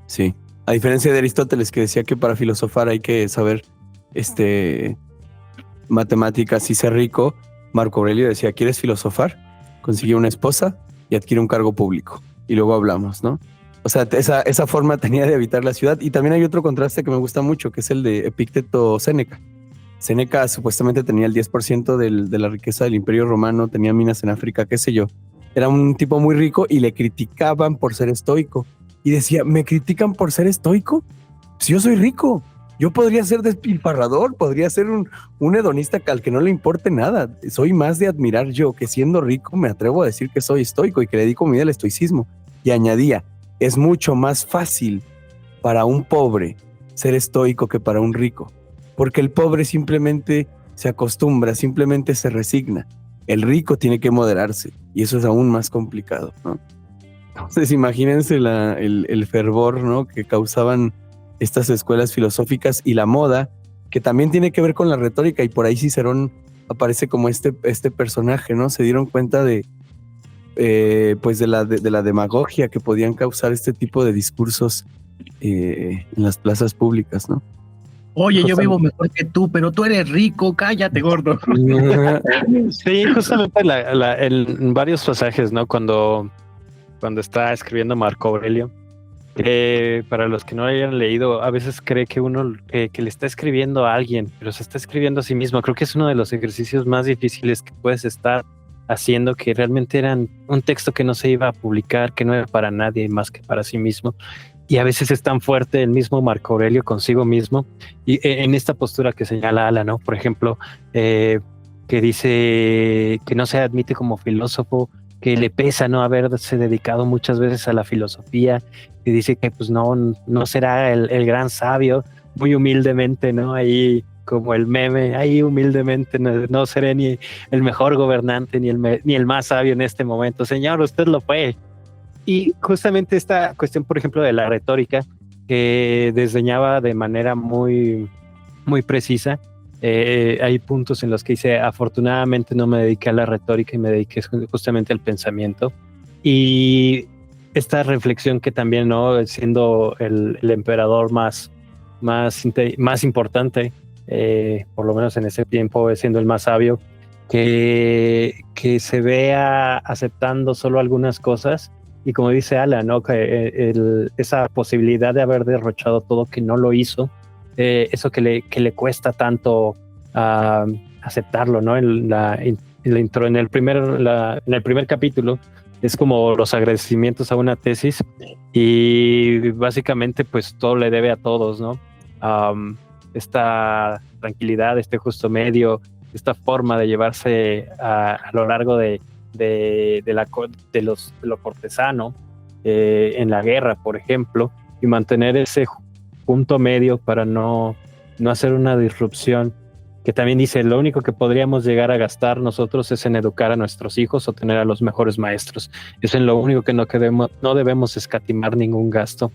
Sí, a diferencia de Aristóteles, que decía que para filosofar hay que saber matemáticas y ser rico, Marco Aurelio decía: ¿quieres filosofar? Consigue una esposa y adquiere un cargo público y luego hablamos, ¿no? O sea, esa forma tenía de habitar la ciudad. Y también hay otro contraste que me gusta mucho, que es el de Epicteto Séneca. Séneca supuestamente tenía el 10% de la riqueza del Imperio Romano, tenía minas en África, qué sé yo. Era un tipo muy rico y le criticaban por ser estoico. Y decía: ¿me critican por ser estoico? Si yo soy rico, yo podría ser despilfarrador, podría ser un hedonista al que no le importe nada. Soy más de admirar yo, que siendo rico me atrevo a decir que soy estoico y que le dedico mi vida al estoicismo. Y añadía: es mucho más fácil para un pobre ser estoico que para un rico, porque el pobre simplemente se acostumbra, simplemente se resigna. El rico tiene que moderarse y eso es aún más complicado, ¿no? Entonces imagínense el fervor, ¿no?, que causaban estas escuelas filosóficas y la moda, que también tiene que ver con la retórica, y por ahí Cicerón aparece como este personaje, ¿no? Se dieron cuenta pues de la demagogia que podían causar este tipo de discursos en las plazas públicas, ¿no? Oye, yo vivo mejor que tú, pero tú eres rico, cállate, gordo. Sí, justamente en varios pasajes, ¿no? Cuando está escribiendo Marco Aurelio, para los que no hayan leído, a veces cree que uno que le está escribiendo a alguien, pero se está escribiendo a sí mismo. Creo que es uno de los ejercicios más difíciles que puedes estar haciendo, que realmente eran un texto que no se iba a publicar, que no era para nadie más que para sí mismo. Y a veces es tan fuerte el mismo Marco Aurelio consigo mismo, y en esta postura que señala Ala, ¿no? Por ejemplo, que dice que no se admite como filósofo, que le pesa no haberse dedicado muchas veces a la filosofía, que dice que pues no será el gran sabio, muy humildemente, ¿no? Ahí como el meme, ahí humildemente no seré ni el mejor gobernante ni el más sabio en este momento. Señor, usted lo fue. Y justamente esta cuestión, por ejemplo, de la retórica, que desdeñaba de manera muy, muy precisa. Hay puntos en los que dice, afortunadamente no me dediqué a la retórica y me dediqué justamente al pensamiento. Y esta reflexión que también, ¿no? Siendo el emperador más importante, por lo menos en ese tiempo, siendo el más sabio, que se vea aceptando solo algunas cosas. Y como dice Alan, ¿no? Que esa posibilidad de haber derrochado todo, que no lo hizo, eso que le cuesta tanto aceptarlo, ¿no? En el primer capítulo es como los agradecimientos a una tesis, y básicamente pues todo le debe a todos, ¿no? Esta tranquilidad, este justo medio, esta forma de llevarse a lo largo de lo cortesano en la guerra, por ejemplo, y mantener ese punto medio para no hacer una disrupción, que también dice, lo único que podríamos llegar a gastar nosotros es en educar a nuestros hijos o tener a los mejores maestros. Eso es lo único que no debemos escatimar ningún gasto.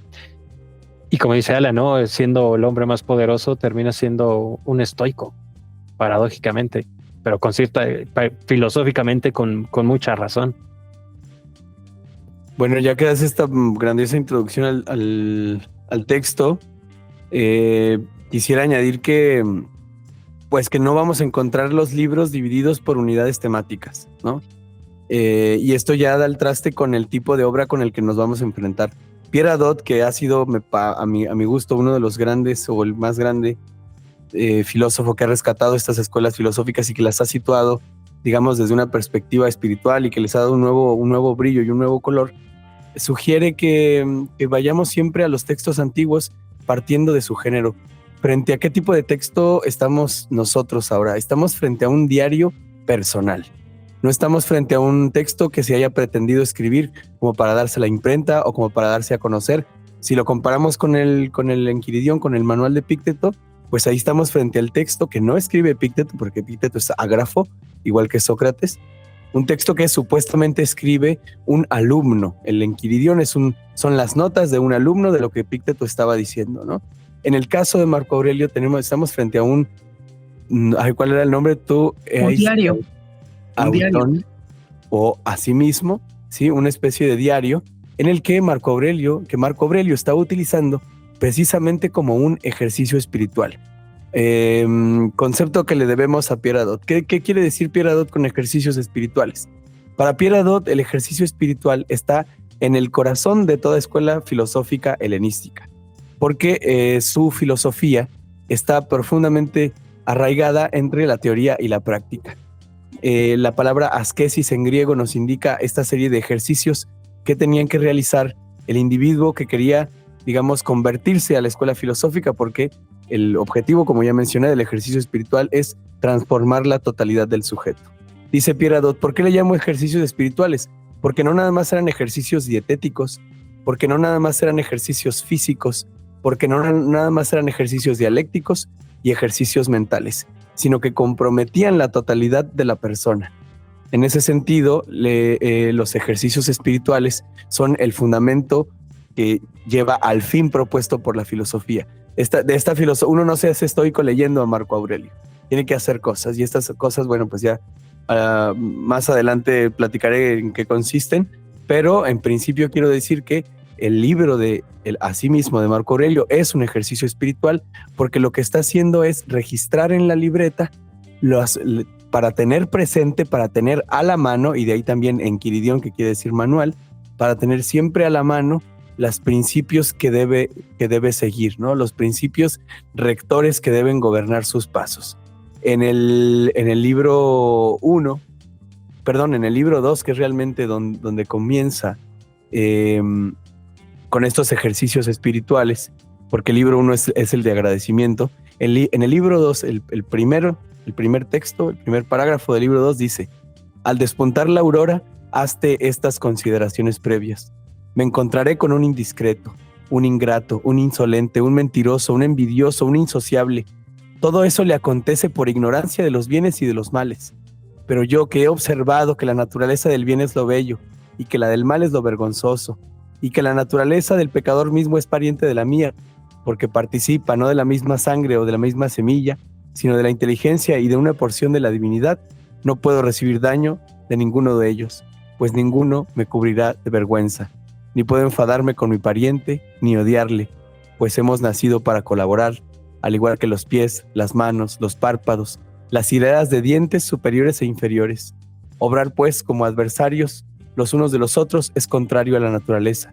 Y como dice Alan, ¿no? Siendo el hombre más poderoso, termina siendo un estoico, paradójicamente, pero con filosóficamente con mucha razón. Bueno, ya que das esta grandiosa introducción al texto, quisiera añadir que no vamos a encontrar los libros divididos por unidades temáticas, ¿no? Y esto ya da el traste con el tipo de obra con el que nos vamos a enfrentar. Pierre Hadot, que ha sido a mi gusto uno de los grandes o el más grande filósofo que ha rescatado estas escuelas filosóficas y que las ha situado, digamos, desde una perspectiva espiritual y que les ha dado un nuevo brillo y un nuevo color, sugiere que vayamos siempre a los textos antiguos partiendo de su género. ¿Frente a qué tipo de texto estamos nosotros ahora? Estamos frente a un diario personal. No estamos frente a un texto que se haya pretendido escribir como para darse a la imprenta o como para darse a conocer. Si lo comparamos con el Enquiridión, con el manual de Epicteto, pues ahí estamos frente al texto que no escribe Epicteto, porque Epicteto es ágrafo, igual que Sócrates. Un texto que supuestamente escribe un alumno. El Enquiridión son las notas de un alumno de lo que Epicteto estaba diciendo, ¿no? En el caso de Marco Aurelio estamos frente a un... ¿Cuál era el nombre? Un diario. Autón, o asimismo, ¿sí? Una especie de diario en el que Marco Aurelio estaba utilizando precisamente como un ejercicio espiritual. Concepto que le debemos a Pierre Hadot. ¿Qué quiere decir Pierre Hadot con ejercicios espirituales? Para Pierre Hadot, el ejercicio espiritual está en el corazón de toda escuela filosófica helenística, porque su filosofía está profundamente arraigada entre la teoría y la práctica. La palabra askesis en griego nos indica esta serie de ejercicios que tenían que realizar el individuo que quería, digamos, convertirse a la escuela filosófica, porque el objetivo, como ya mencioné, del ejercicio espiritual es transformar la totalidad del sujeto. Dice Pierre Hadot, ¿por qué le llamo ejercicios espirituales? Porque no nada más eran ejercicios dietéticos, porque no nada más eran ejercicios físicos, porque no nada más eran ejercicios dialécticos y ejercicios mentales, sino que comprometían la totalidad de la persona. En ese sentido, los ejercicios espirituales son el fundamento que lleva al fin propuesto por la filosofía. Uno no se hace estoico leyendo a Marco Aurelio, tiene que hacer cosas, y estas cosas, bueno, pues ya más adelante platicaré en qué consisten, pero en principio quiero decir que el libro asimismo de Marco Aurelio es un ejercicio espiritual, porque lo que está haciendo es registrar en la libreta para tener presente, para tener a la mano, y de ahí también Enquiridión, que quiere decir manual, para tener siempre a la mano los principios que debe seguir, ¿no? Los principios rectores que deben gobernar sus pasos. En el libro 2, que es realmente donde comienza con estos ejercicios espirituales, porque el libro 1 es el de agradecimiento. En el libro 2, el primer texto, el primer parágrafo del libro 2 dice: al despuntar la aurora, hazte estas consideraciones previas. Me encontraré con un indiscreto, un ingrato, un insolente, un mentiroso, un envidioso, un insociable. Todo eso le acontece por ignorancia de los bienes y de los males. Pero yo, que he observado que la naturaleza del bien es lo bello y que la del mal es lo vergonzoso, y que la naturaleza del pecador mismo es pariente de la mía, porque participa no de la misma sangre o de la misma semilla, sino de la inteligencia y de una porción de la divinidad, no puedo recibir daño de ninguno de ellos, pues ninguno me cubrirá de vergüenza, ni puedo enfadarme con mi pariente, ni odiarle, pues hemos nacido para colaborar, al igual que los pies, las manos, los párpados, las hileras de dientes superiores e inferiores. Obrar, pues, como adversarios los unos de los otros es contrario a la naturaleza,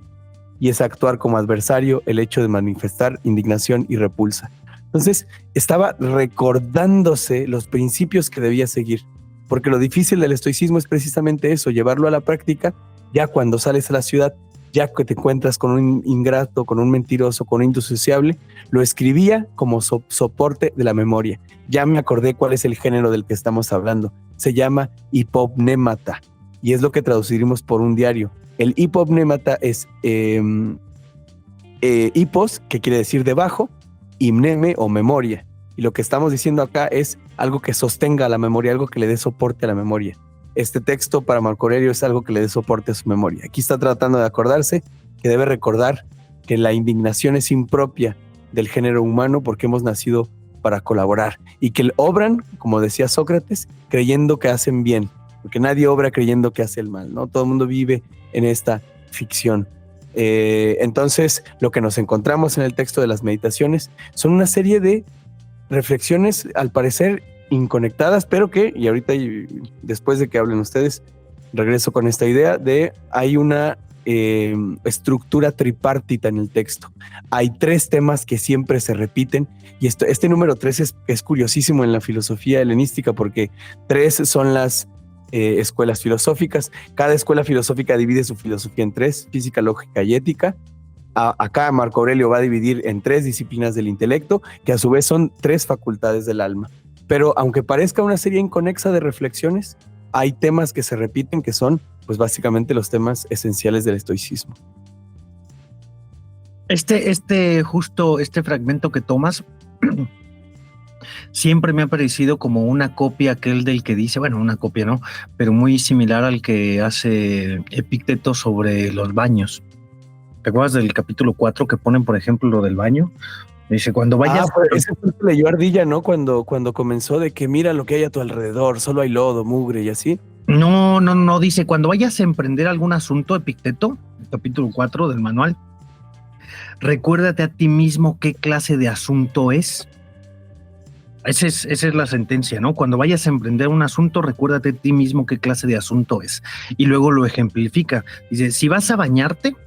y es actuar como adversario el hecho de manifestar indignación y repulsa. Entonces, estaba recordándose los principios que debía seguir, porque lo difícil del estoicismo es precisamente eso, llevarlo a la práctica ya cuando sales a la ciudad, ya que te encuentras con un ingrato, con un mentiroso, con un indisociable. Lo escribía como soporte de la memoria. Ya me acordé cuál es el género del que estamos hablando. Se llama hipopnémata, y es lo que traduciremos por un diario. El hipopnémata es hipos, que quiere decir debajo, y mneme o memoria. Y lo que estamos diciendo acá es algo que sostenga la memoria, algo que le dé soporte a la memoria. Este texto para Marco Aurelio es algo que le dé soporte a su memoria. Aquí está tratando de acordarse que debe recordar que la indignación es impropia del género humano porque hemos nacido para colaborar y que obran, como decía Sócrates, creyendo que hacen bien, porque nadie obra creyendo que hace el mal, ¿no? Todo el mundo vive en esta ficción. Entonces, lo que nos encontramos en el texto de las meditaciones son una serie de reflexiones, al parecer, inconectadas, pero que, y ahorita después de que hablen ustedes, regreso con esta idea de hay una estructura tripartita en el texto. Hay 3 temas que siempre se repiten, y este número 3 es curiosísimo en la filosofía helenística porque 3 son las escuelas filosóficas. Cada escuela filosófica divide su filosofía en 3, física, lógica y ética. Acá Marco Aurelio va a dividir en 3 disciplinas del intelecto, que a su vez son 3 facultades del alma. Pero aunque parezca una serie inconexa de reflexiones, hay temas que se repiten que son, pues básicamente los temas esenciales del estoicismo. Justo este fragmento que tomas siempre me ha parecido como una copia aquel del que dice, bueno, una copia no, pero muy similar al que hace Epicteto sobre los baños. ¿Te acuerdas del capítulo 4 que ponen, por ejemplo, lo del baño? Dice, cuando vayas... ese fue el que leyó Ardilla, ¿no? Cuando comenzó de que mira lo que hay a tu alrededor, solo hay lodo, mugre y así. No, dice, cuando vayas a emprender algún asunto, Epicteto, el capítulo 4 del manual, recuérdate a ti mismo qué clase de asunto es. Esa es la sentencia, ¿no? Cuando vayas a emprender un asunto, recuérdate a ti mismo qué clase de asunto es. Y luego lo ejemplifica. Dice, si vas a bañarte,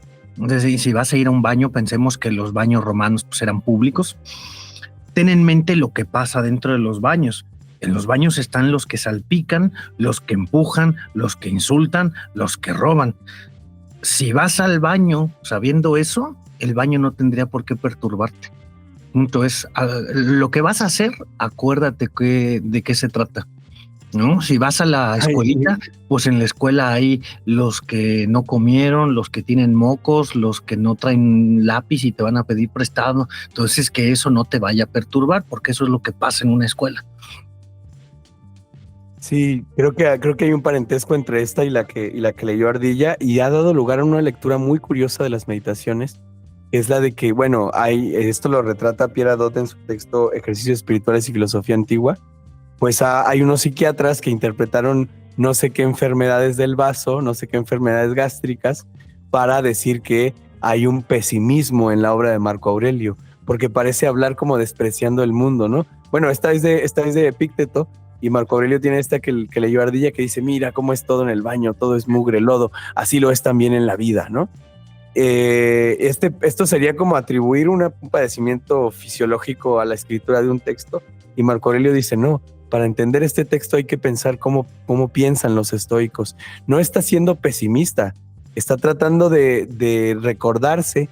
si vas a ir a un baño, pensemos que los baños romanos pues, eran públicos, ten en mente lo que pasa dentro de los baños. En los baños están los que salpican, los que empujan, los que insultan, los que roban. Si vas al baño sabiendo eso, el baño no tendría por qué perturbarte. Entonces, lo que vas a hacer, acuérdate de qué se trata, ¿no? Si vas a la escuelita, pues en la escuela hay los que no comieron, los que tienen mocos, los que no traen lápiz y te van a pedir prestado. Entonces, que eso no te vaya a perturbar, porque eso es lo que pasa en una escuela. Sí, creo que hay un parentesco entre esta y la que leyó Ardilla, y ha dado lugar a una lectura muy curiosa de las meditaciones. Es la de que, bueno, esto lo retrata Pierre Hadot en su texto Ejercicios Espirituales y Filosofía Antigua. Pues hay unos psiquiatras que interpretaron no sé qué enfermedades del vaso, no sé qué enfermedades gástricas, para decir que hay un pesimismo en la obra de Marco Aurelio, porque parece hablar como despreciando el mundo, ¿no? Bueno, esta es de Epicteto, y Marco Aurelio tiene esta que leyó Ardilla, que dice, mira cómo es todo en el baño, todo es mugre, lodo, así lo es también en la vida, ¿no? Esto sería como atribuir un padecimiento fisiológico a la escritura de un texto, y Marco Aurelio dice, no, para entender este texto hay que pensar cómo piensan los estoicos. No está siendo pesimista, está tratando de recordarse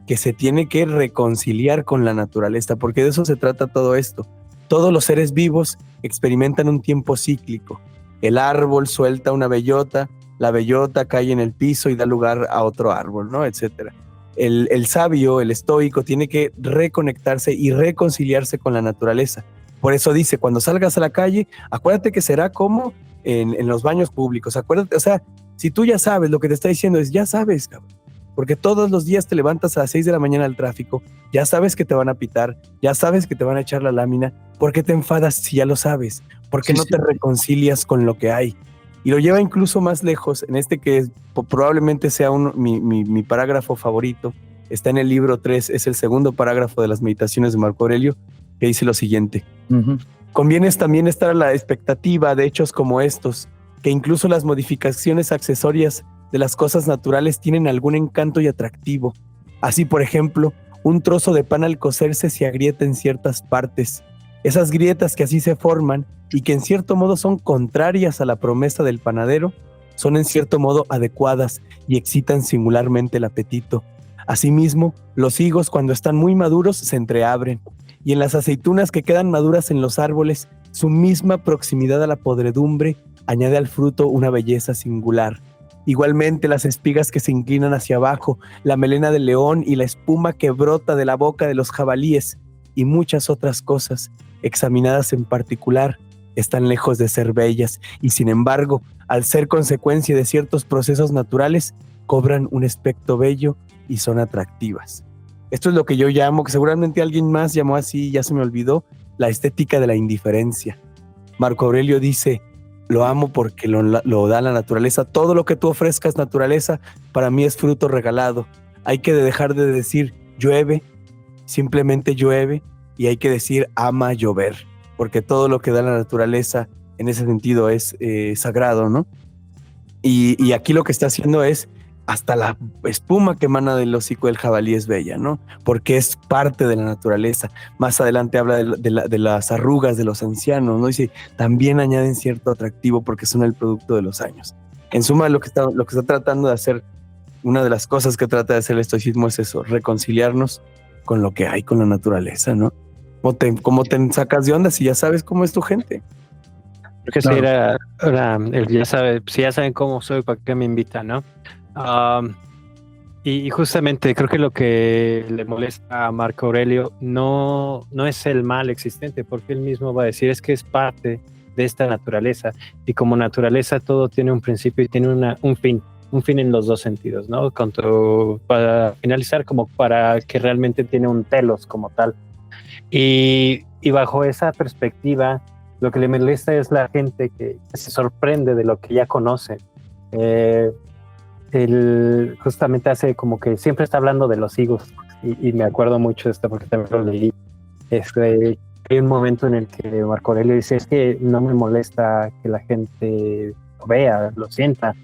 que se tiene que reconciliar con la naturaleza, porque de eso se trata todo esto. Todos los seres vivos experimentan un tiempo cíclico. El árbol suelta una bellota la bellota cae en el piso y da lugar a otro árbol, ¿no? Etcétera. El sabio, el estoico, tiene que reconectarse y reconciliarse con la naturaleza. Por eso dice, cuando salgas a la calle, acuérdate que será como en los baños públicos. Acuérdate, o sea, si tú ya sabes, lo que te está diciendo es, ya sabes, cabrón. Porque todos los días te levantas a las 6 de la mañana al tráfico, ya sabes que te van a pitar, ya sabes que te van a echar la lámina. ¿Por qué te enfadas si ya lo sabes? ¿Por qué no te reconcilias con lo que hay? Y lo lleva incluso más lejos, en este que probablemente sea mi parágrafo favorito. Está en el libro 3, es el segundo parágrafo de las Meditaciones de Marco Aurelio, que dice lo siguiente. Conviene también estar a la expectativa de hechos como estos, que incluso las modificaciones accesorias de las cosas naturales tienen algún encanto y atractivo. Así, por ejemplo, un trozo de pan al cocerse se agrieta en ciertas partes. Esas grietas que así se forman y que en cierto modo son contrarias a la promesa del panadero, son en cierto modo adecuadas y excitan singularmente el apetito. Asimismo, los higos cuando están muy maduros se entreabren, y en las aceitunas que quedan maduras en los árboles, su misma proximidad a la podredumbre añade al fruto una belleza singular. Igualmente las espigas que se inclinan hacia abajo, la melena del león y la espuma que brota de la boca de los jabalíes, y muchas otras cosas, examinadas en particular, están lejos de ser bellas y sin embargo, al ser consecuencia de ciertos procesos naturales, cobran un aspecto bello y son atractivas. Esto es lo que yo llamo, que seguramente alguien más llamó así, ya se me olvidó, la estética de la indiferencia. Marco Aurelio dice, lo amo porque lo da la naturaleza. Todo lo que tú ofrezcas, naturaleza, para mí es fruto regalado. Hay que dejar de decir llueve, simplemente llueve, y hay que decir ama llover, porque todo lo que da la naturaleza en ese sentido es sagrado, ¿no? Y aquí lo que está haciendo es, hasta la espuma que emana del hocico del jabalí es bella, ¿no? Porque es parte de la naturaleza. Más adelante habla de las arrugas de los ancianos, ¿no? Dice, también añaden cierto atractivo porque son el producto de los años. En suma, lo que está tratando de hacer, una de las cosas que trata de hacer el estoicismo es eso, reconciliarnos con lo que hay, con la naturaleza, ¿no? ¿Cómo te sacas de onda si ya sabes cómo es tu gente? Porque si era el ya sabe, si ya saben cómo soy, ¿para qué me invitan, no? Y justamente creo que lo que le molesta a Marco Aurelio no es el mal existente, porque él mismo va a decir es que es parte de esta naturaleza, y como naturaleza todo tiene un principio y tiene un fin en los dos sentidos, ¿no? Para finalizar, como para que realmente tiene un telos como tal. Y bajo esa perspectiva, lo que le molesta es la gente que se sorprende de lo que ya conoce. Él justamente hace como que siempre está hablando de los higos, y me acuerdo mucho de esto porque también lo leí. Hay un momento en el que Marco Aurelio dice, es que no me molesta que la gente lo vea, lo sienta.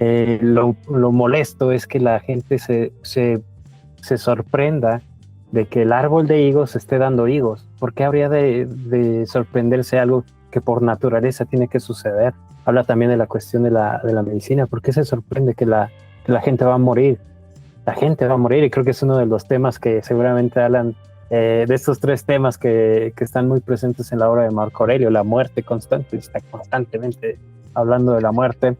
Lo molesto es que la gente se sorprenda de que el árbol de higos esté dando higos. ¿Por qué habría de sorprenderse algo que por naturaleza tiene que suceder? Habla también de la cuestión de la medicina. ¿Por qué se sorprende que la gente va a morir? La gente va a morir, y creo que es uno de los temas que seguramente hablan de estos tres temas que están muy presentes en la obra de Marco Aurelio. La muerte constante, está constantemente hablando de la muerte,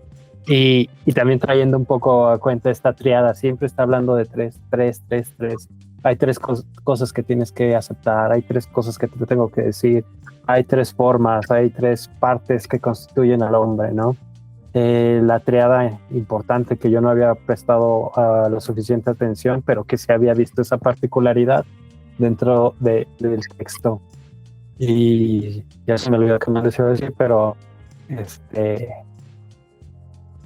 y también trayendo un poco a cuenta esta triada. Siempre está hablando de tres. Hay tres cosas que tienes que aceptar, hay tres cosas que te tengo que decir, hay tres formas, hay tres partes que constituyen al hombre, ¿no? La triada importante que yo no había prestado la suficiente atención, pero que sí había visto esa particularidad dentro del texto. Y ya se me olvidó qué más les iba a decir, pero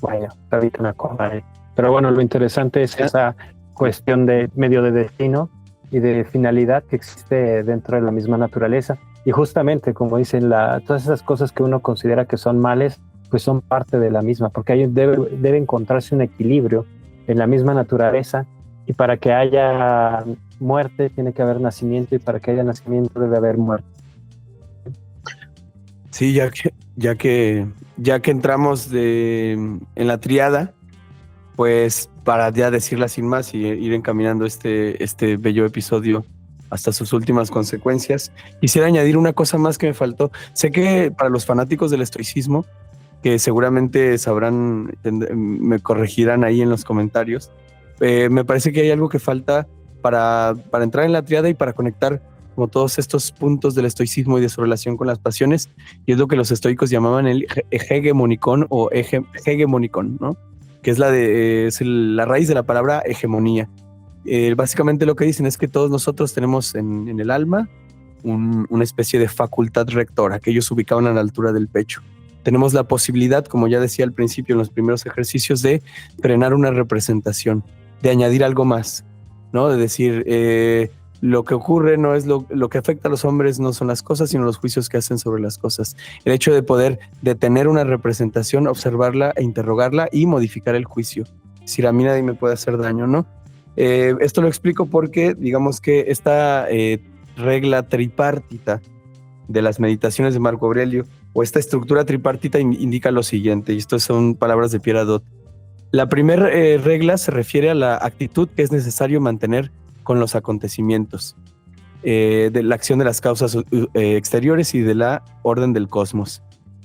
bueno, ahorita me acordaré. Pero bueno, lo interesante es esa cuestión de medio de destino y de finalidad que existe dentro de la misma naturaleza. Y justamente, como dicen, todas esas cosas que uno considera que son males, pues son parte de la misma, porque ahí debe encontrarse un equilibrio en la misma naturaleza, y para que haya muerte tiene que haber nacimiento, y para que haya nacimiento debe haber muerte. Sí, ya que entramos en la triada, pues para ya decirla sin más y ir encaminando este bello episodio hasta sus últimas consecuencias, quisiera añadir una cosa más que me faltó. Sé que para los fanáticos del estoicismo, que seguramente sabrán, me corregirán ahí en los comentarios. Me parece que hay algo que falta para entrar en la tríada y para conectar como todos estos puntos del estoicismo y de su relación con las pasiones, y es lo que los estoicos llamaban el hegemonicón o hegemonicón, ¿no? Que es la raíz de la palabra hegemonía. Básicamente lo que dicen es que todos nosotros tenemos en el alma una especie de facultad rectora que ellos ubicaban a la altura del pecho. Tenemos la posibilidad, como ya decía al principio en los primeros ejercicios, de frenar una representación, de añadir algo más, ¿no? De decir, lo que ocurre no es lo que afecta a los hombres, no son las cosas, sino los juicios que hacen sobre las cosas. El hecho de poder detener una representación, observarla e interrogarla y modificar el juicio. Es decir, a mí nadie me puede hacer daño, ¿no? Esto lo explico porque, digamos que esta regla tripartita de las meditaciones de Marco Aurelio, o esta estructura tripartita, indica lo siguiente, y esto son palabras de Pierre Hadot. La primera regla se refiere a la actitud que es necesario mantener con los acontecimientos, de la acción de las causas exteriores y de la orden del cosmos,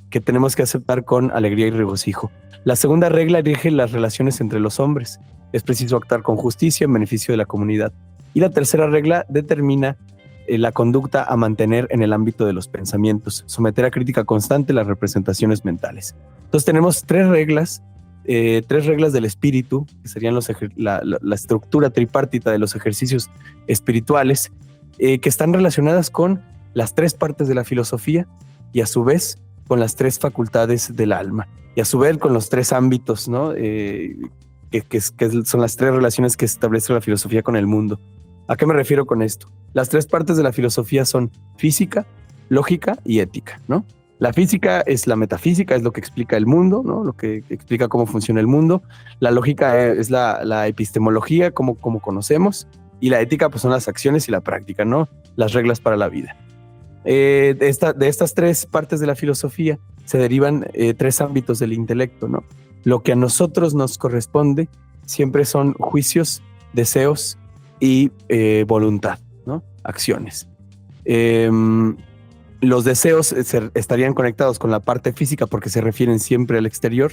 que tenemos que aceptar con alegría y regocijo. La segunda regla rige las relaciones entre los hombres. Es preciso actuar con justicia en beneficio de la comunidad. Y la tercera regla determina la conducta a mantener en el ámbito de los pensamientos, someter a crítica constante las representaciones mentales. Entonces tenemos tres reglas del espíritu, que serían la estructura tripartita de los ejercicios espirituales, que están relacionadas con las tres partes de la filosofía y a su vez con las tres facultades del alma, y a su vez con los tres ámbitos, ¿no? Que son las tres relaciones que establece la filosofía con el mundo. ¿A qué me refiero con esto? Las tres partes de la filosofía son física, lógica y ética, ¿no? La física es la metafísica, es lo que explica el mundo, ¿no? Lo que explica cómo funciona el mundo. La lógica es la epistemología, cómo conocemos. Y la ética, pues, son las acciones y la práctica, ¿no? Las reglas para la vida. De estas tres partes de la filosofía se derivan tres ámbitos del intelecto, ¿no? Lo que a nosotros nos corresponde siempre son juicios, deseos y voluntad, ¿no? Acciones. Los deseos estarían conectados con la parte física porque se refieren siempre al exterior.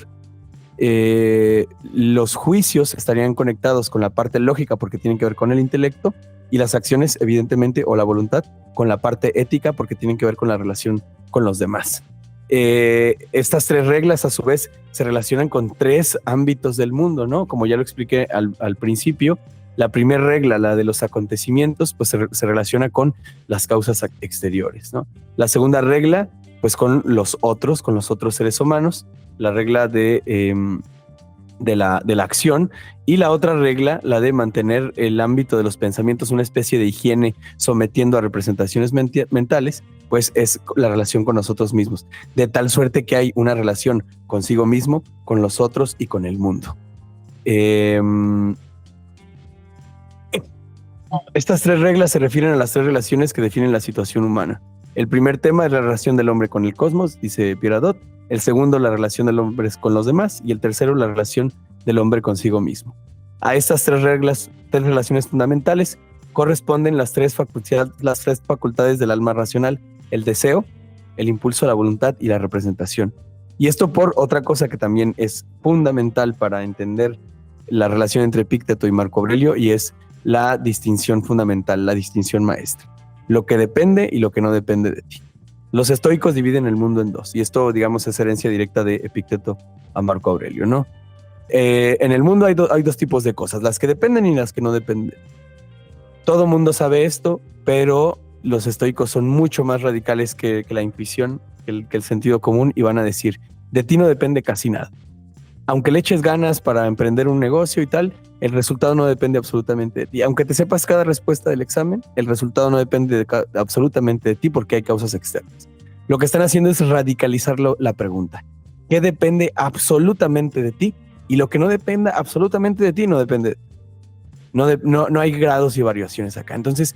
Los juicios estarían conectados con la parte lógica porque tienen que ver con el intelecto, y las acciones, evidentemente, o la voluntad, con la parte ética porque tienen que ver con la relación con los demás. Estas tres reglas a su vez se relacionan con tres ámbitos del mundo, ¿no? Como ya lo expliqué al principio, la primera regla, la de los acontecimientos, pues se relaciona con las causas exteriores, ¿no? La segunda regla, pues con los otros seres humanos, la regla de la acción, y la otra regla, la de mantener el ámbito de los pensamientos una especie de higiene, sometiendo a representaciones mentales, pues es la relación con nosotros mismos, de tal suerte que hay una relación consigo mismo, con los otros y con el mundo. Estas tres reglas se refieren a las tres relaciones que definen la situación humana. El primer tema es la relación del hombre con el cosmos, dice Pierre Hadot. El segundo, la relación del hombre con los demás. Y el tercero, la relación del hombre consigo mismo. A estas tres reglas, tres relaciones fundamentales, corresponden las tres facultades del alma racional: el deseo, el impulso a la voluntad y la representación. Y esto por otra cosa que también es fundamental para entender la relación entre Epicteto y Marco Aurelio, y es la distinción fundamental, la distinción maestra. Lo que depende y lo que no depende de ti. Los estoicos dividen el mundo en dos, y esto, digamos, es herencia directa de Epicteto a Marco Aurelio, ¿no? En el mundo hay dos tipos de cosas, las que dependen y las que no dependen. Todo mundo sabe esto, pero los estoicos son mucho más radicales que la intuición, que el sentido común, y van a decir, de ti no depende casi nada. Aunque le eches ganas para emprender un negocio y tal, el resultado no depende absolutamente de ti. Aunque te sepas cada respuesta del examen, el resultado no depende absolutamente de ti porque hay causas externas. Lo que están haciendo es radicalizar la pregunta. ¿Qué depende absolutamente de ti? Y lo que no dependa absolutamente de ti no depende de ti. No hay grados y variaciones acá. Entonces,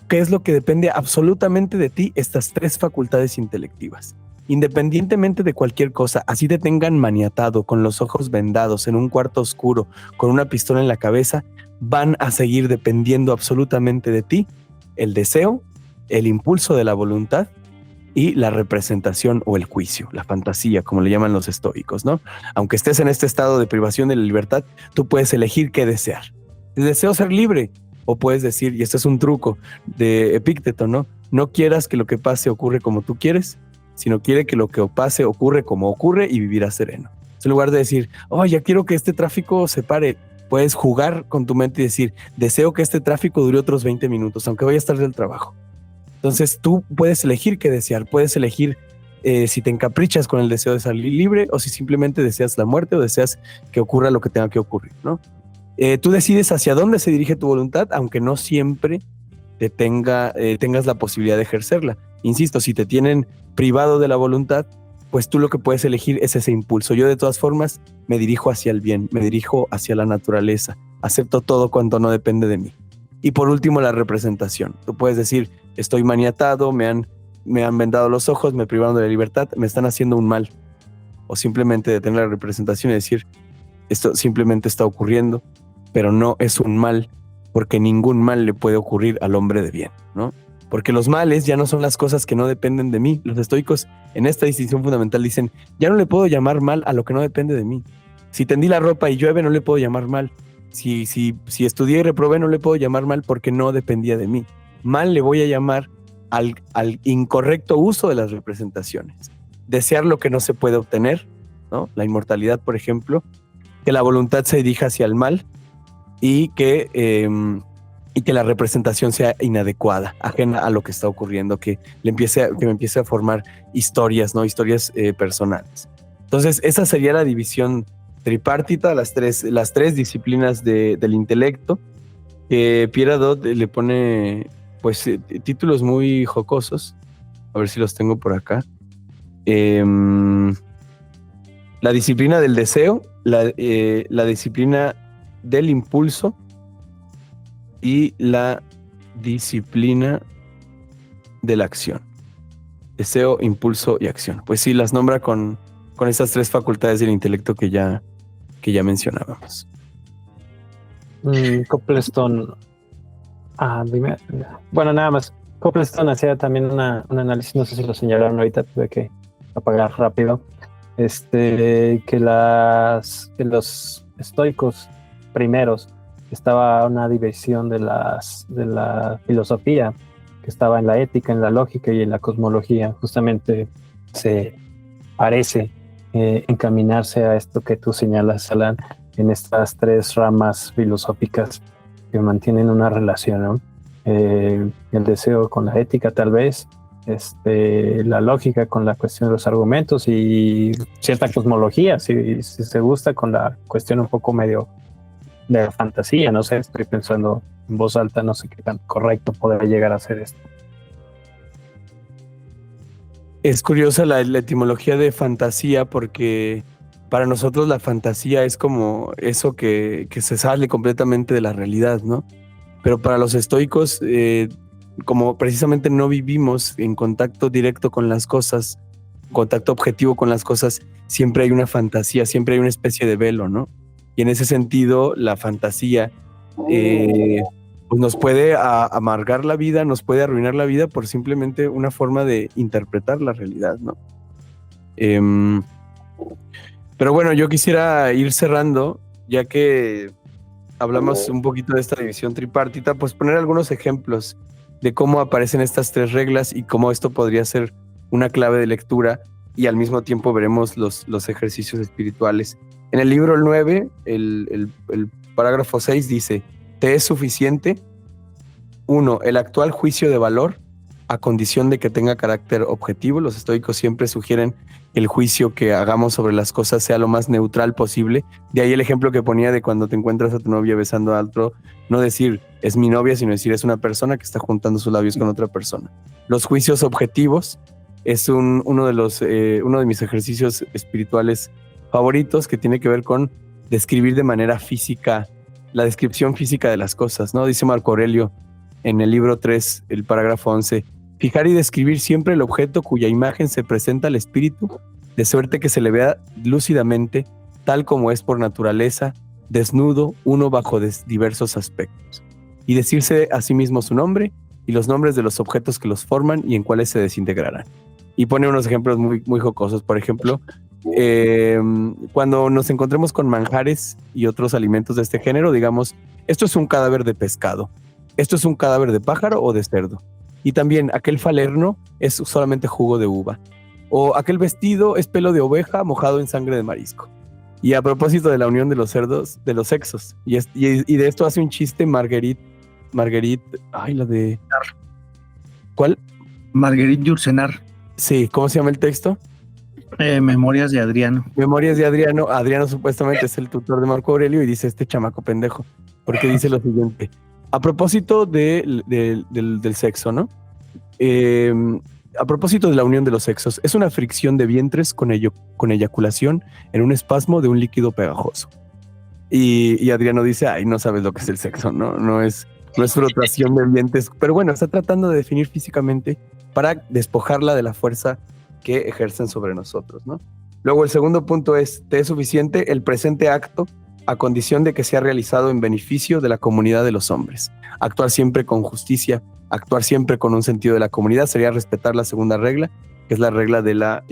¿qué es lo que depende absolutamente de ti? Estas tres facultades intelectivas. Independientemente de cualquier cosa, así te tengan maniatado, con los ojos vendados, en un cuarto oscuro, con una pistola en la cabeza, van a seguir dependiendo absolutamente de ti: el deseo, el impulso de la voluntad y la representación o el juicio, la fantasía, como le llaman los estoicos, ¿no? Aunque estés en este estado de privación de la libertad, tú puedes elegir qué desear. Deseo ser libre, o puedes decir, y esto es un truco de Epícteto, ¿no? No quieras que lo que pase ocurre como tú quieres, sino quiere que lo que pase ocurre como ocurre y vivirás sereno. En lugar de decir, oh, ya quiero que este tráfico se pare, puedes jugar con tu mente y decir, deseo que este tráfico dure otros 20 minutos, aunque vaya a estar del trabajo. Entonces tú puedes elegir qué desear, puedes elegir si te encaprichas con el deseo de salir libre o si simplemente deseas la muerte o deseas que ocurra lo que tenga que ocurrir, ¿no? Tú decides hacia dónde se dirige tu voluntad, aunque no siempre tengas la posibilidad de ejercerla. Insisto, si te tienen privado de la voluntad, pues tú lo que puedes elegir es ese impulso. Yo de todas formas me dirijo hacia el bien, me dirijo hacia la naturaleza, acepto todo cuanto no depende de mí. Y por último, la representación. Tú puedes decir, estoy maniatado, me han vendado los ojos, me privaron de la libertad, me están haciendo un mal. O simplemente detener la representación y decir, esto simplemente está ocurriendo, pero no es un mal, porque ningún mal le puede ocurrir al hombre de bien, ¿no? Porque los males ya no son las cosas que no dependen de mí. Los estoicos en esta distinción fundamental dicen, ya no le puedo llamar mal a lo que no depende de mí. Si tendí la ropa y llueve, no le puedo llamar mal. Si estudié y reprobé, no le puedo llamar mal porque no dependía de mí. Mal le voy a llamar al incorrecto uso de las representaciones. Desear lo que no se puede obtener, ¿no? La inmortalidad, por ejemplo, que la voluntad se dirija hacia el mal y que la representación sea inadecuada, ajena a lo que está ocurriendo, que me empiece a formar historias, ¿no? Historias personales. Entonces, esa sería la división tripartita, las tres disciplinas del intelecto, que Pierre Hadot le pone pues títulos muy jocosos. A ver si los tengo por acá. La disciplina del deseo, la disciplina del impulso y la disciplina de la acción. Deseo, impulso y acción. Pues sí, las nombra con esas tres facultades del intelecto que ya mencionábamos. Coplestone. Dime. Bueno, nada más. Coplestone hacía también un análisis, no sé si lo señalaron ahorita, tuve que apagar rápido. Que los estoicos primeros estaba una división de la filosofía, que estaba en la ética, en la lógica y en la cosmología. Justamente se parece encaminarse a esto que tú señalas, Alan, en estas tres ramas filosóficas que mantienen una relación, ¿no? El deseo con la ética, tal vez, la lógica con la cuestión de los argumentos y cierta cosmología, si se gusta, con la cuestión un poco medio de fantasía. No sé, estoy pensando en voz alta, no sé qué tan correcto podría llegar a ser esto. Es curiosa la etimología de fantasía, porque para nosotros la fantasía es como eso que se sale completamente de la realidad, ¿no? Pero para los estoicos, como precisamente no vivimos en contacto directo con las cosas, contacto objetivo con las cosas, siempre hay una fantasía, siempre hay una especie de velo, ¿no? Y en ese sentido, la fantasía pues nos puede amargar la vida, nos puede arruinar la vida por simplemente una forma de interpretar la realidad, ¿no? Pero bueno, yo quisiera ir cerrando, ya que hablamos un poquito de esta división tripartita, pues poner algunos ejemplos de cómo aparecen estas tres reglas y cómo esto podría ser una clave de lectura, y al mismo tiempo veremos los ejercicios espirituales. En el libro 9, el parágrafo 6 dice: ¿te es suficiente? 1. El actual juicio de valor, a condición de que tenga carácter objetivo. Los estoicos siempre sugieren que el juicio que hagamos sobre las cosas sea lo más neutral posible. De ahí el ejemplo que ponía de cuando te encuentras a tu novia besando a otro, no decir es mi novia, sino decir es una persona que está juntando sus labios con otra persona. Los juicios objetivos es uno de mis ejercicios espirituales favoritos, que tiene que ver con describir de manera física, la descripción física de las cosas, ¿no? Dice Marco Aurelio en el libro 3, el parágrafo 11, fijar y describir siempre el objeto cuya imagen se presenta al espíritu, de suerte que se le vea lúcidamente, tal como es por naturaleza, desnudo, uno bajo diversos aspectos, y decirse a sí mismo su nombre y los nombres de los objetos que los forman y en cuáles se desintegrarán. Y pone unos ejemplos muy, muy jocosos. Por ejemplo, cuando nos encontremos con manjares y otros alimentos de este género, digamos, esto es un cadáver de pescado, esto es un cadáver de pájaro o de cerdo. Y también aquel falerno es solamente jugo de uva. O aquel vestido es pelo de oveja mojado en sangre de marisco. Y a propósito de la unión de los cerdos, de los sexos. Y de esto hace un chiste Marguerite, ay, la de... ¿Cuál? Marguerite Yourcenar. Sí, ¿cómo se llama el texto? Memorias de Adriano. Memorias de Adriano. Adriano supuestamente es el tutor de Marco Aurelio y dice este chamaco pendejo, porque dice lo siguiente. A propósito del sexo, ¿no? A propósito de la unión de los sexos, es una fricción de vientres con eyaculación en un espasmo de un líquido pegajoso. Y Adriano dice, ay, no sabes lo que es el sexo, ¿no? No es frotación de vientres. Pero bueno, está tratando de definir físicamente para despojarla de la fuerza que ejercen sobre nosotros, ¿no? Luego el segundo punto es, te es suficiente el presente acto a condición de que sea realizado en beneficio de la comunidad de los hombres. Actuar siempre con justicia, actuar siempre con un sentido de la comunidad sería respetar la segunda regla, que es la regla de la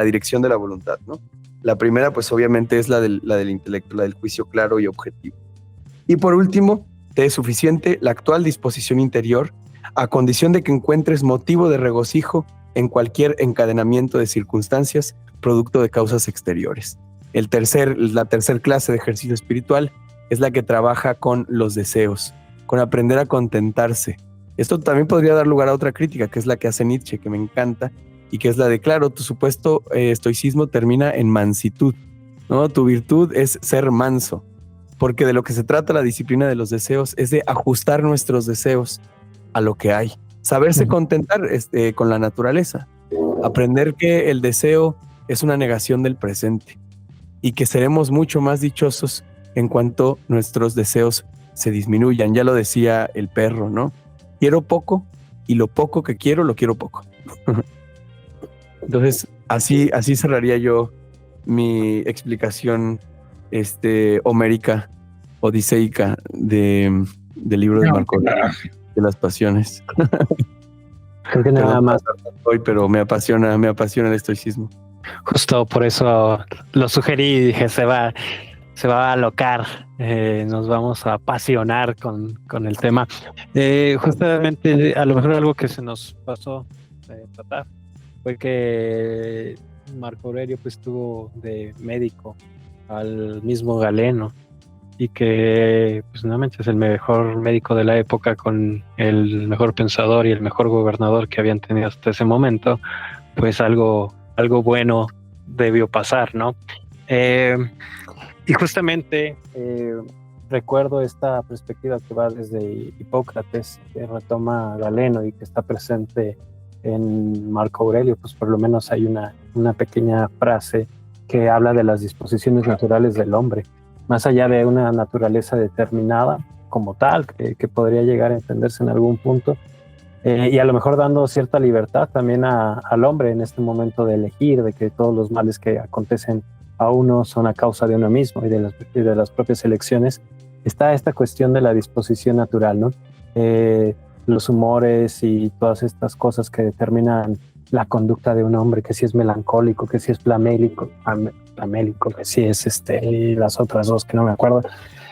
dirección de la voluntad, ¿no? La primera, pues obviamente es la del intelecto, la del juicio claro y objetivo. Y por último, te es suficiente la actual disposición interior a condición de que encuentres motivo de regocijo en cualquier encadenamiento de circunstancias producto de causas exteriores. La tercer clase de ejercicio espiritual es la que trabaja con los deseos, con aprender a contentarse. Esto también podría dar lugar a otra crítica, que es la que hace Nietzsche, que me encanta, y que es la de, claro, tu supuesto estoicismo termina en mansitud, ¿no? Tu virtud es ser manso, porque de lo que se trata la disciplina de los deseos es de ajustar nuestros deseos a lo que hay. Saberse contentar con la naturaleza, aprender que el deseo es una negación del presente y que seremos mucho más dichosos en cuanto nuestros deseos se disminuyan. Ya lo decía el perro, ¿no? Quiero poco y lo poco que quiero, lo quiero poco. Entonces, así cerraría yo mi explicación homérica, odiseica del libro de Marco Aurelio, de las pasiones. Creo que nada más. Hoy, pero me apasiona el estoicismo. Justo por eso lo sugerí y dije, se va a alocar, nos vamos a apasionar con el tema. Justamente, a lo mejor algo que se nos pasó tratar fue que Marco Aurelio pues tuvo de médico al mismo Galeno y que pues nuevamente es el mejor médico de la época con el mejor pensador y el mejor gobernador que habían tenido hasta ese momento, pues algo bueno debió pasar, ¿no? Y justamente recuerdo esta perspectiva que va desde Hipócrates, que retoma Galeno y que está presente en Marco Aurelio. Pues por lo menos hay una pequeña frase que habla de las disposiciones naturales del hombre, más allá de una naturaleza determinada como tal, que podría llegar a entenderse en algún punto, y a lo mejor dando cierta libertad también al hombre en este momento de elegir, de que todos los males que acontecen a uno son a causa de uno mismo y de las propias elecciones. Está esta cuestión de la disposición natural, ¿no? Los humores y todas estas cosas que determinan la conducta de un hombre, que si es melancólico, que si es flamélico, que si es y las otras dos que no me acuerdo,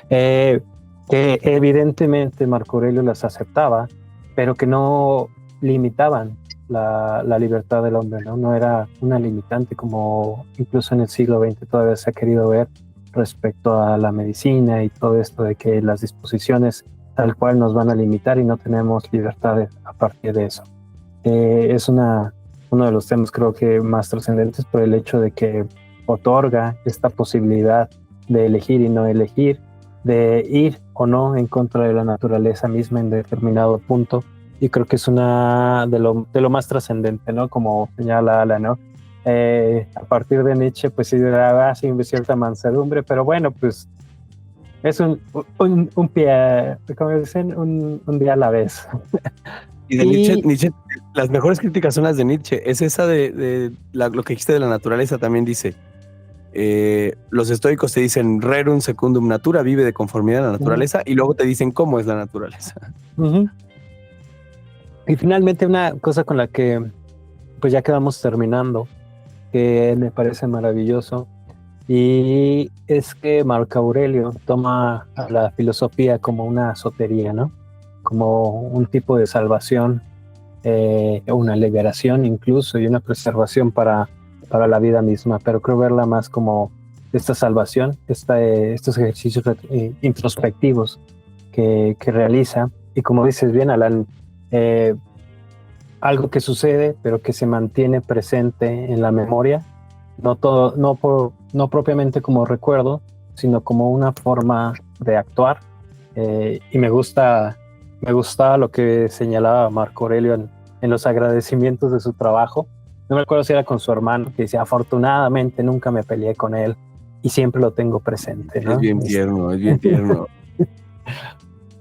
que evidentemente Marco Aurelio las aceptaba, pero que no limitaban la libertad del hombre, ¿no? No era una limitante como incluso en el siglo XX todavía se ha querido ver respecto a la medicina y todo esto de que las disposiciones tal cual nos van a limitar y no tenemos libertad a partir de eso. Es uno de los temas creo que más trascendentes por el hecho de que otorga esta posibilidad de elegir y no elegir, de ir o no en contra de la naturaleza misma en determinado punto, y creo que es una de lo más trascendente, ¿no? Como señala Alan, ¿no? A partir de Nietzsche, pues sí, sin cierta mansedumbre, pero bueno, pues es un pie, como dicen, un día a la vez. Y de Nietzsche, las mejores críticas son las de Nietzsche. Es esa lo que dijiste de la naturaleza, también dice. Los estoicos te dicen rerum secundum natura, vive de conformidad a la naturaleza, y luego te dicen cómo es la naturaleza. Y finalmente una cosa con la que pues ya quedamos terminando, que me parece maravilloso. Y es que Marco Aurelio toma a la filosofía como una sotería, ¿no? Como un tipo de salvación, una liberación incluso y una preservación para la vida misma, pero creo verla más como esta salvación, estos ejercicios introspectivos que realiza. Y como dices bien, Alan, algo que sucede pero que se mantiene presente en la memoria, no propiamente como recuerdo, sino como una forma de actuar. Y me gusta lo que señalaba Marco Aurelio en los agradecimientos de su trabajo. No me acuerdo si era con su hermano, que decía: afortunadamente nunca me peleé con él y siempre lo tengo presente, ¿no? Es bien tierno, es bien tierno.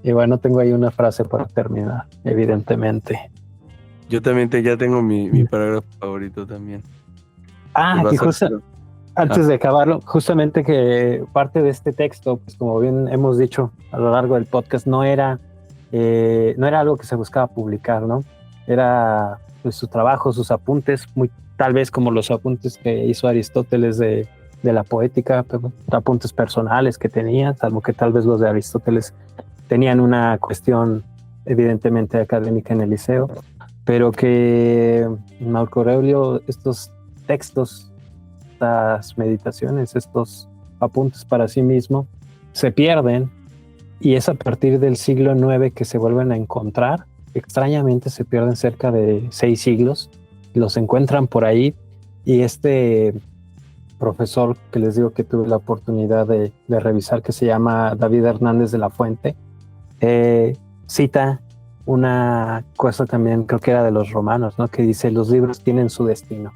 Y bueno, tengo ahí una frase para terminar, evidentemente. Yo también ya tengo mi parágrafo favorito también. Que justo antes de acabarlo, justamente que parte de este texto, pues como bien hemos dicho a lo largo del podcast, no era algo que se buscaba publicar, ¿no? Era pues su trabajo, sus apuntes, tal vez como los apuntes que hizo Aristóteles de la poética, pero apuntes personales que tenía, salvo que tal vez los de Aristóteles tenían una cuestión evidentemente académica en el liceo, pero que Marco Aurelio, estos textos, estas meditaciones, estos apuntes para sí mismo, se pierden, y es a partir del siglo IX que se vuelven a encontrar. Extrañamente se pierden cerca de 6 siglos, los encuentran por ahí, y este profesor que les digo que tuve la oportunidad de revisar, que se llama David Hernández de la Fuente, cita una cosa también, creo que era de los romanos, ¿no? Que dice: los libros tienen su destino,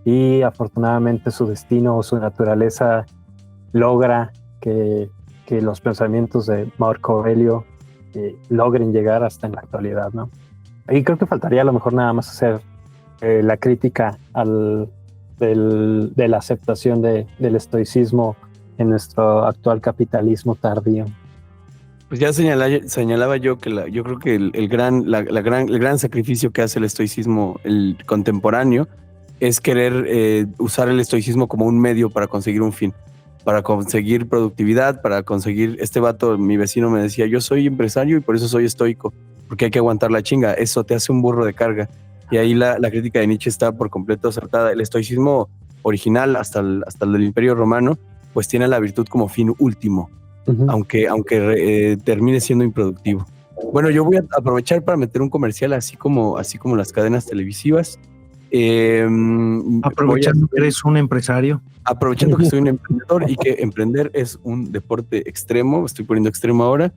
y afortunadamente su destino o su naturaleza logra que los pensamientos de Marco Aurelio logren llegar hasta en la actualidad, ¿no? Y creo que faltaría a lo mejor nada más hacer la crítica de la aceptación del estoicismo en nuestro actual capitalismo tardío. Pues ya señalaba yo que yo creo que el gran sacrificio que hace el estoicismo, el contemporáneo, es querer usar el estoicismo como un medio para conseguir un fin, para conseguir productividad, para conseguir... Este vato, mi vecino, me decía: yo soy empresario y por eso soy estoico, porque hay que aguantar la chinga, eso te hace un burro de carga. Y ahí la crítica de Nietzsche está por completo acertada. El estoicismo original, hasta el del Imperio Romano, pues tiene la virtud como fin último, uh-huh, aunque termine siendo improductivo. Bueno, yo voy a aprovechar para meter un comercial, así como las cadenas televisivas. Aprovechando que eres un empresario. Aprovechando que soy un emprendedor y que emprender es un deporte extremo, estoy poniendo extremo ahora.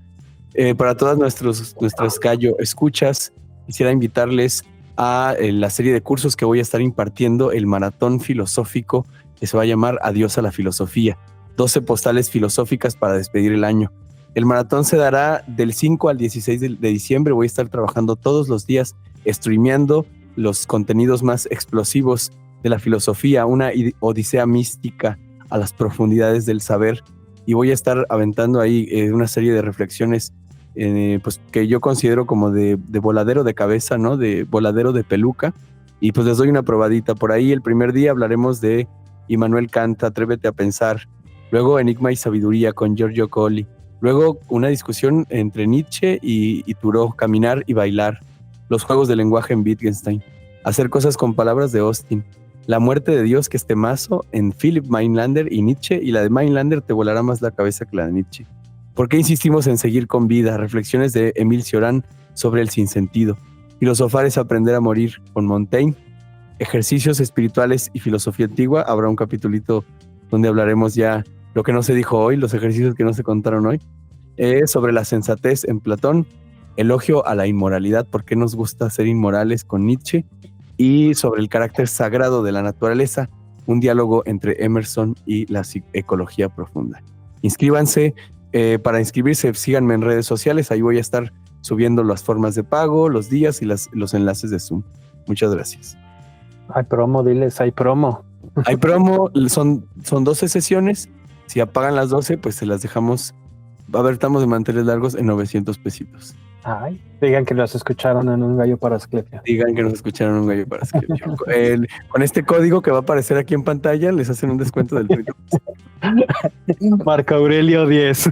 Para todas nuestras Gallo escuchas, quisiera invitarles a la serie de cursos que voy a estar impartiendo, el maratón filosófico, que se va a llamar Adiós a la filosofía, 12 postales filosóficas para despedir el año. El maratón se dará del 5 al 16 de diciembre. Voy a estar trabajando todos los días, streameando los contenidos más explosivos de la filosofía, una odisea mística a las profundidades del saber, y voy a estar aventando ahí una serie de reflexiones pues que yo considero como de voladero de cabeza, ¿no? De voladero de peluca, y pues les doy una probadita. Por ahí el primer día hablaremos de Immanuel Kant, Atrévete a pensar, luego Enigma y sabiduría con Giorgio Colli, luego una discusión entre Nietzsche y Thoreau, caminar y bailar, los juegos de lenguaje en Wittgenstein, hacer cosas con palabras de Austin, la muerte de Dios, que es temazo en Philip Mainlander y Nietzsche, y la de Mainlander te volará más la cabeza que la de Nietzsche. ¿Por qué insistimos en seguir con vida? Reflexiones de Émile Cioran sobre el sinsentido. Filosofar es aprender a morir con Montaigne. Ejercicios espirituales y filosofía antigua. Habrá un capitulito donde hablaremos ya lo que no se dijo hoy, los ejercicios que no se contaron hoy. Sobre la sensatez en Platón. Elogio a la inmoralidad, ¿por qué nos gusta ser inmorales? Con Nietzsche. Y sobre el carácter sagrado de la naturaleza, un diálogo entre Emerson y la ecología profunda. Inscríbanse. Para inscribirse, síganme en redes sociales, ahí voy a estar subiendo las formas de pago, los días y los enlaces de Zoom. Muchas gracias. Hay promo, diles, hay promo. Hay promo, son 12 sesiones. Si apagan las 12, pues se las dejamos. A ver, estamos de manteles largos en 900 pesitos. Ay, digan que los escucharon en un gallo para Asclepio. Digan que nos escucharon un gallo para Asclepio. Con este código que va a aparecer aquí en pantalla, les hacen un descuento del 30%. Marco Aurelio 10.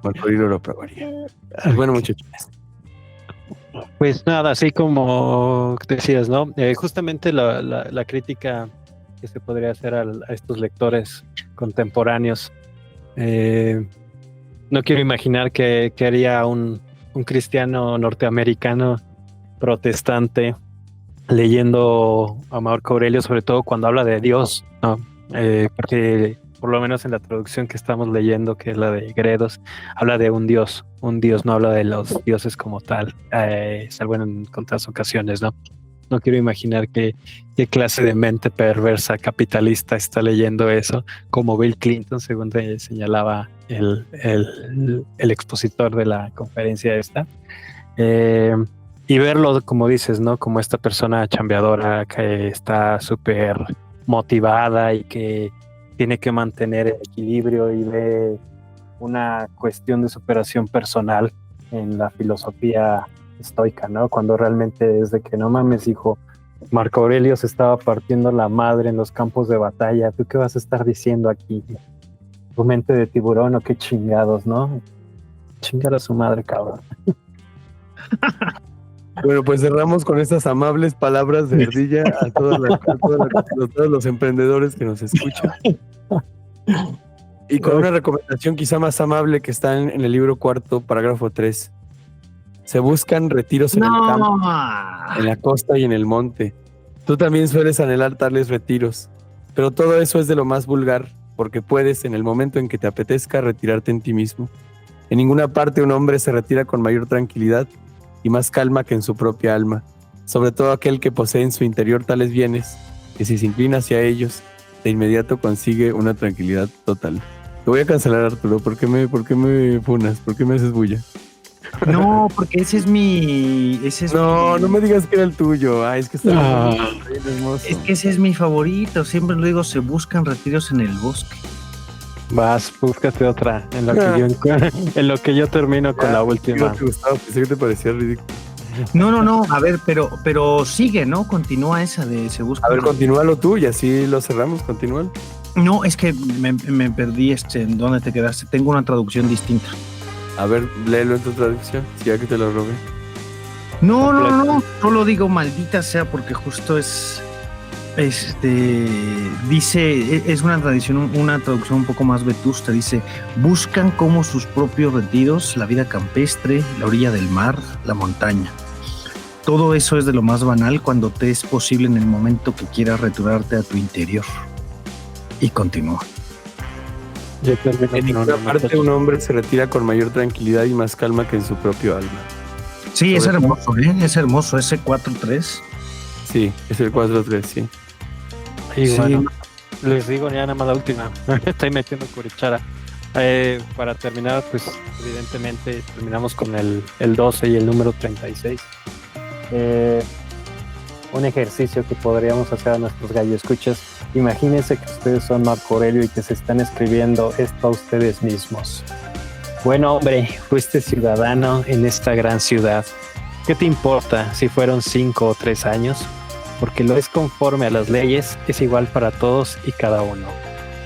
Marco Aurelio lo probaría. Bueno, muchachos. Pues nada, así como decías, ¿no? Justamente la crítica que se podría hacer a estos lectores contemporáneos. No quiero imaginar que haría un cristiano norteamericano protestante leyendo a Marco Aurelio, sobre todo cuando habla de Dios, ¿no? Porque por lo menos en la traducción que estamos leyendo, que es la de Gredos, habla de un Dios, no habla de los dioses como tal, salvo en otras ocasiones, ¿no? No quiero imaginar qué clase de mente perversa capitalista está leyendo eso, como Bill Clinton, según te señalaba el expositor de la conferencia esta. Y verlo, como dices, ¿no? Como esta persona chambeadora que está súper motivada y que tiene que mantener el equilibrio y ve una cuestión de superación personal en la filosofía estoica, ¿no? Cuando realmente es de que no mames, hijo, Marco Aurelio se estaba partiendo la madre en los campos de batalla, ¿tú qué vas a estar diciendo aquí? ¿Tu mente de tiburón o qué chingados, no? Chingar a su madre, cabrón. Bueno, pues cerramos con estas amables palabras de Ardilla a todos los emprendedores que nos escuchan. Y con una recomendación quizá más amable que está en el libro cuarto, parágrafo 3. Se buscan retiros en el campo, en la costa y en el monte. Tú también sueles anhelar tales retiros, pero todo eso es de lo más vulgar, porque puedes, en el momento en que te apetezca, retirarte en ti mismo. En ninguna parte un hombre se retira con mayor tranquilidad y más calma que en su propia alma, sobre todo aquel que posee en su interior tales bienes, que si se inclina hacia ellos, de inmediato consigue una tranquilidad total. Te voy a cancelar, Arturo. ¿Por qué me funas? ¿Por qué me haces bulla? No, porque ese es mi... No me digas que era el tuyo. Ay, es que está bien hermoso. Es que ese es mi favorito. Siempre lo digo, se buscan retiros en el bosque. Vas, búscate otra, en lo que yo termino con la última. ¿Te gustaba? Pensé que te parecía ridículo. No, a ver, pero sigue, ¿no? Continúa esa de se busca. A ver, continúalo tú y así lo cerramos, continúalo. No, es que me perdí en dónde te quedaste. Tengo una traducción distinta. A ver, léelo en tu traducción, si ya que te lo robé. No, solo digo maldita sea porque justo es... dice, es una traducción un poco más vetusta, dice, buscan como sus propios retiros, la vida campestre, la orilla del mar, la montaña. Todo eso es de lo más banal cuando te es posible en el momento que quieras retirarte a tu interior. Y continúa. En ninguna parte un hombre se retira con mayor tranquilidad y más calma que en su propio alma. Sí, es hermoso, es hermoso, ese 4-3. Sí, es el 4-3, sí. Y sí. Bueno, les digo ya nada más la última. Estoy metiendo cuchara. Para terminar, pues evidentemente terminamos con el 12 y el número 36. Un ejercicio que podríamos hacer a nuestros gallo escuchas. Imagínense que ustedes son Marco Aurelio y que se están escribiendo esto a ustedes mismos. Buen hombre, fuiste ciudadano en esta gran ciudad. ¿Qué te importa si fueron 5 o 3 años? Porque lo es conforme a las leyes, es igual para todos y cada uno.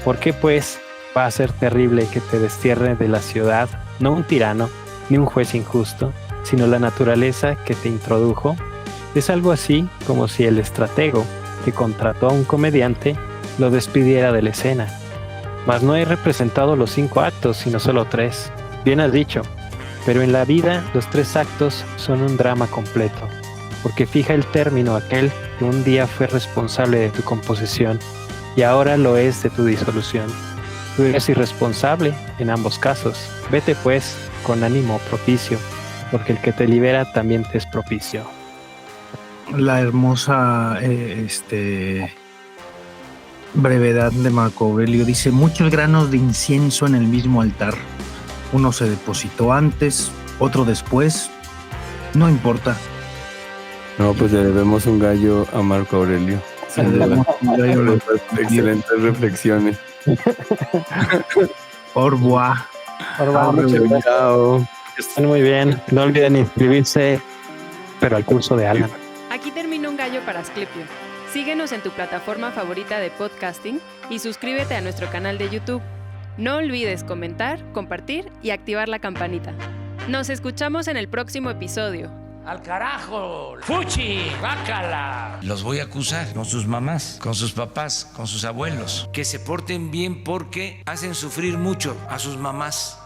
¿Por qué pues va a ser terrible que te destierre de la ciudad, no un tirano, ni un juez injusto, sino la naturaleza que te introdujo? Es algo así como si el estratego que contrató a un comediante lo despidiera de la escena. Mas no he representado los 5 actos, sino solo 3. Bien has dicho, pero en la vida los 3 actos son un drama completo, porque fija el término aquel que un día fue responsable de tu composición y ahora lo es de tu disolución. Tú eres irresponsable en ambos casos. Vete pues con ánimo propicio, porque el que te libera también te es propicio. La hermosa brevedad de Marco Aurelio dice: muchos granos de incienso en el mismo altar. Uno se depositó antes, otro después. No importa. No, pues le debemos un gallo a Marco Aurelio. Excelentes reflexiones. Au revoir. Chao. Estén muy bien. No olviden inscribirse, pero al curso de Alan. Aquí termina Un Gallo para Asclepio. Síguenos en tu plataforma favorita de podcasting y suscríbete a nuestro canal de YouTube. No olvides comentar, compartir y activar la campanita. Nos escuchamos en el próximo episodio. ¡Al carajo! ¡Fuchi! ¡Bácala! Los voy a acusar con sus mamás, con sus papás, con sus abuelos. Que se porten bien porque hacen sufrir mucho a sus mamás.